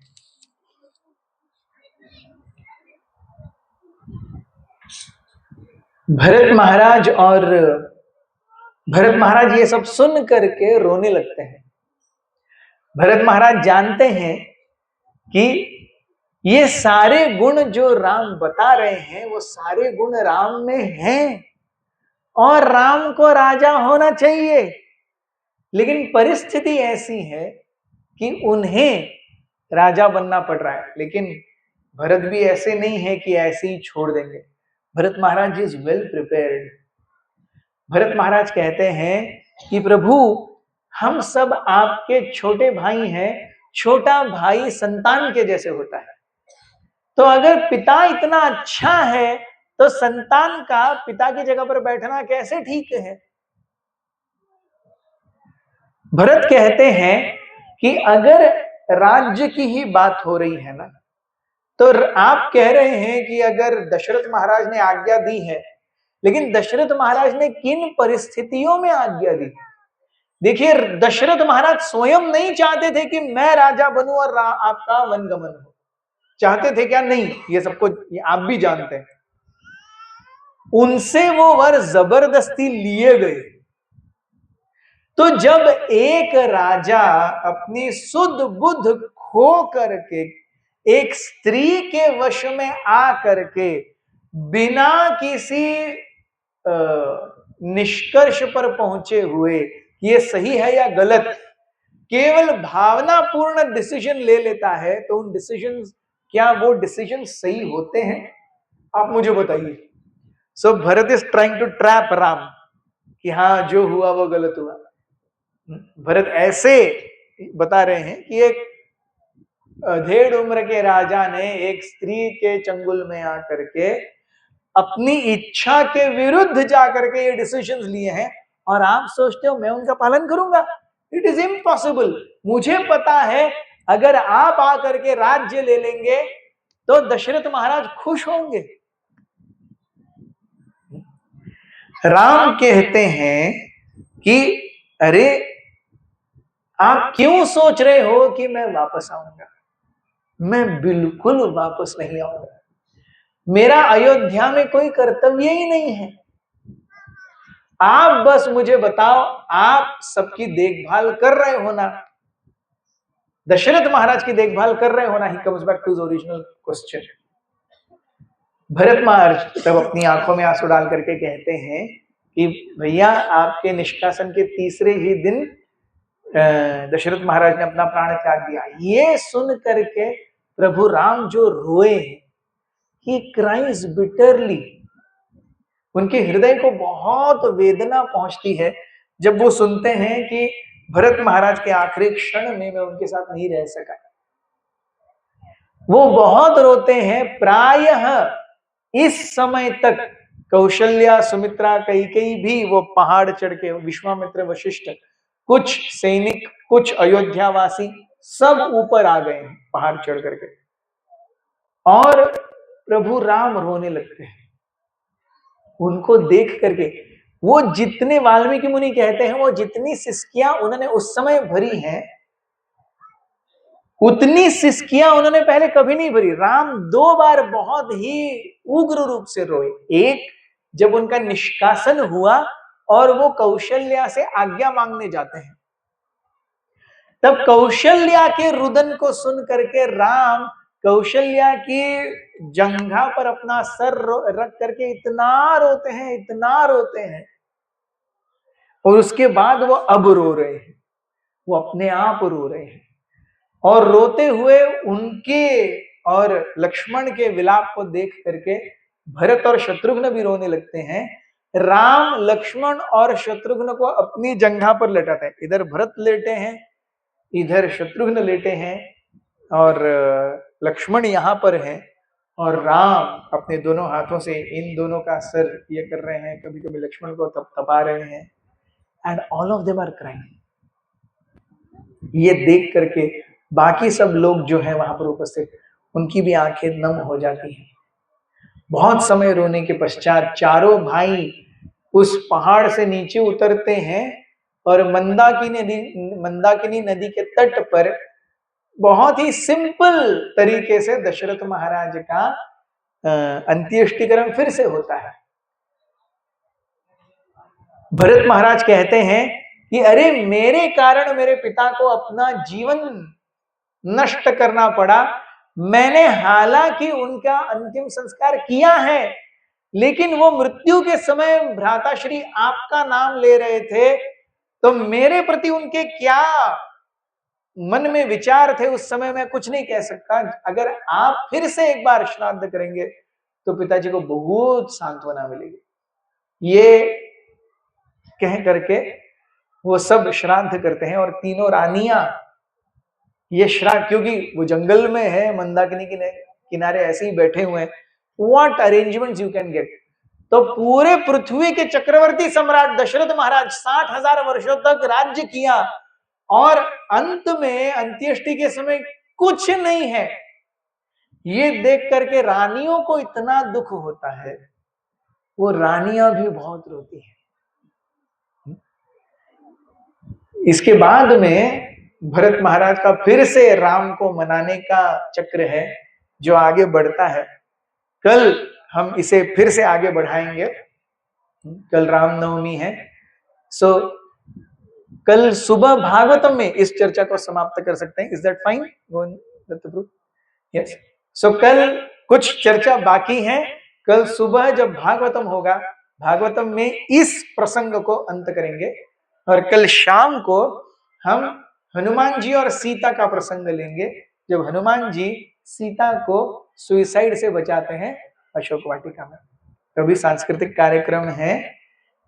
भरत महाराज ये सब सुन करके रोने लगते हैं। भरत महाराज जानते हैं कि ये सारे गुण जो राम बता रहे हैं वो सारे गुण राम में हैं और राम को राजा होना चाहिए, लेकिन परिस्थिति ऐसी है कि उन्हें राजा बनना पड़ रहा है। लेकिन भरत भी ऐसे नहीं है कि ऐसे ही छोड़ देंगे। भरत महाराज इज वेल प्रिपेयर्ड। भरत महाराज कहते हैं कि प्रभु, हम सब आपके छोटे भाई हैं। छोटा भाई संतान के जैसे होता है, तो अगर पिता इतना अच्छा है तो संतान का पिता की जगह पर बैठना कैसे ठीक है। भरत कहते हैं कि अगर राज्य की ही बात हो रही है ना, तो आप कह रहे हैं कि अगर दशरथ महाराज ने आज्ञा दी है, लेकिन दशरथ महाराज ने किन परिस्थितियों में आज्ञा दी। देखिए, दशरथ महाराज स्वयं नहीं चाहते थे कि मैं राजा बनूं और आपका वनगमन हो। चाहते थे क्या? नहीं, ये सबको आप भी जानते हैं। उनसे वो वर जबरदस्ती लिए गए। तो जब एक राजा अपनी सुध बुध खो करके एक स्त्री के वश में आ करके बिना किसी निष्कर्ष पर पहुंचे हुए ये सही है या गलत, केवल भावनापूर्ण डिसीजन ले लेता है, तो उन डिसीजन, क्या वो डिसीजन सही होते हैं? आप मुझे बताइए। So Bharat is trying to trap Ram कि हाँ, जो हुआ वो गलत हुआ। भरत ऐसे बता रहे हैं कि एक अधेड़ उम्र के राजा ने एक स्त्री के चंगुल में आकर के अपनी इच्छा के विरुद्ध जाकर के ये डिसीजंस लिए हैं, और आप सोचते हो मैं उनका पालन करूंगा? It is impossible. मुझे पता है अगर आप आकर के राज्य ले लेंगे तो दशरथ महाराज खुश होंगे। राम कहते हैं कि अरे, आप क्यों सोच रहे हो कि मैं वापस आऊंगा? मैं बिल्कुल वापस नहीं आऊंगा। मेरा अयोध्या में कोई कर्तव्य ही नहीं है। आप बस मुझे बताओ, आप सबकी देखभाल कर रहे हो ना? दशरथ महाराज की देखभाल कर रहे हो ना? He comes back to his original question. Bharat Maharaj तब अपनी आंखों में आंसू डाल करके कहते हैं कि भैया, आपके निष्कासन के तीसरे ही दिन दशरथ महाराज ने अपना प्राण त्याग दिया। ये सुन करके प्रभु राम जो रोए, ही क्राइज बिटरली। उनके हृदय को बहुत वेदना पहुंचती है जब वो सुनते हैं कि भरत महाराज के आखिरी क्षण में मैं उनके साथ नहीं रह सका। वो बहुत रोते हैं। प्रायः इस समय तक कौशल्या, सुमित्रा, कैकेयी भी वो पहाड़ चढ़ के, विश्वामित्र, वशिष्ठ, कुछ सैनिक, कुछ अयोध्यावासी सब ऊपर आ गए हैं पहाड़ चढ़ करके, और प्रभु राम रोने लगते हैं उनको देख करके। वो जितने, वाल्मीकि मुनि कहते हैं, वो जितनी सिसकियां उन्होंने उस समय भरी हैं, उतनी सिसकियां उन्होंने पहले कभी नहीं भरी। राम 2 बार बहुत ही उग्र रूप से रोए। एक जब उनका निष्कासन हुआ और वो कौशल्या से आज्ञा मांगने जाते हैं, तब कौशल्या के रुदन को सुन करके राम कौशल्या की जंघा पर अपना सर रख करके इतना रोते हैं, इतना रोते हैं। और उसके बाद वो अब रो रहे हैं, वो अपने आप रो रहे हैं। और रोते हुए उनके और लक्ष्मण के विलाप को देख करके भरत और शत्रुघ्न भी रोने लगते हैं। राम लक्ष्मण और शत्रुघ्न को अपनी जंघा पर लेटाते हैं। इधर भरत लेटे हैं, इधर शत्रुघ्न लेटे हैं, और लक्ष्मण यहां पर है, और राम अपने दोनों हाथों से इन दोनों का सर ये कर रहे हैं, कभी कभी लक्ष्मण को थपथपा रहे हैं। And all of them are crying. ये देख करके बाकी सब लोग जो है वहां पर उपस्थित, उनकी भी आंखें नम हो जाती हैं। बहुत समय रोने के पश्चात चारों भाई उस पहाड़ से नीचे उतरते हैं और मंदाकिनी नदी के तट पर बहुत ही सिंपल तरीके से दशरथ महाराज का अंत्येष्टिकरण फिर से होता है। भरत महाराज कहते हैं कि अरे मेरे कारण मेरे पिता को अपना जीवन नष्ट करना पड़ा। मैंने हालांकि उनका अंतिम संस्कार किया है, लेकिन वो मृत्यु के समय भ्राताश्री आपका नाम ले रहे थे, तो मेरे प्रति उनके क्या मन में विचार थे उस समय मैं कुछ नहीं कह सकता। अगर आप फिर से एक बार श्राद्ध करेंगे तो पिताजी को बहुत सांत्वना मिलेगी। ये कह करके वो सब श्राद्ध करते हैं। और तीनों रानियां ये श्राद्ध, क्योंकि वो जंगल में है, मंदाकिनी के किनारे ऐसे ही बैठे हुए हैं, what arrangements you can get. तो पूरे पृथ्वी के चक्रवर्ती सम्राट दशरथ महाराज 60,000 वर्षों तक राज्य किया, और अंत में अंत्येष्टि के समय कुछ नहीं है। ये देख करके रानियों को इतना दुख होता है, वो रानियां भी बहुत रोती हैं। इसके बाद में भरत महाराज का फिर से राम को मनाने का चक्र है जो आगे बढ़ता है। कल हम इसे फिर से आगे बढ़ाएंगे। कल रामनवमी है, सो कल सुबह भागवतम में इस चर्चा को समाप्त कर सकते हैं। Is that fine? यस। सो कल कुछ चर्चा बाकी है। कल सुबह जब भागवतम होगा, भागवतम में इस प्रसंग को अंत करेंगे, और कल शाम को हम हनुमान जी और सीता का प्रसंग लेंगे, जब हनुमान जी सीता को सुइसाइड से बचाते हैं अशोक वाटिका में। तो अभी सांस्कृतिक कार्यक्रम है,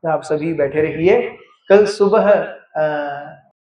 तो आप सभी बैठे रहिए। कल सुबह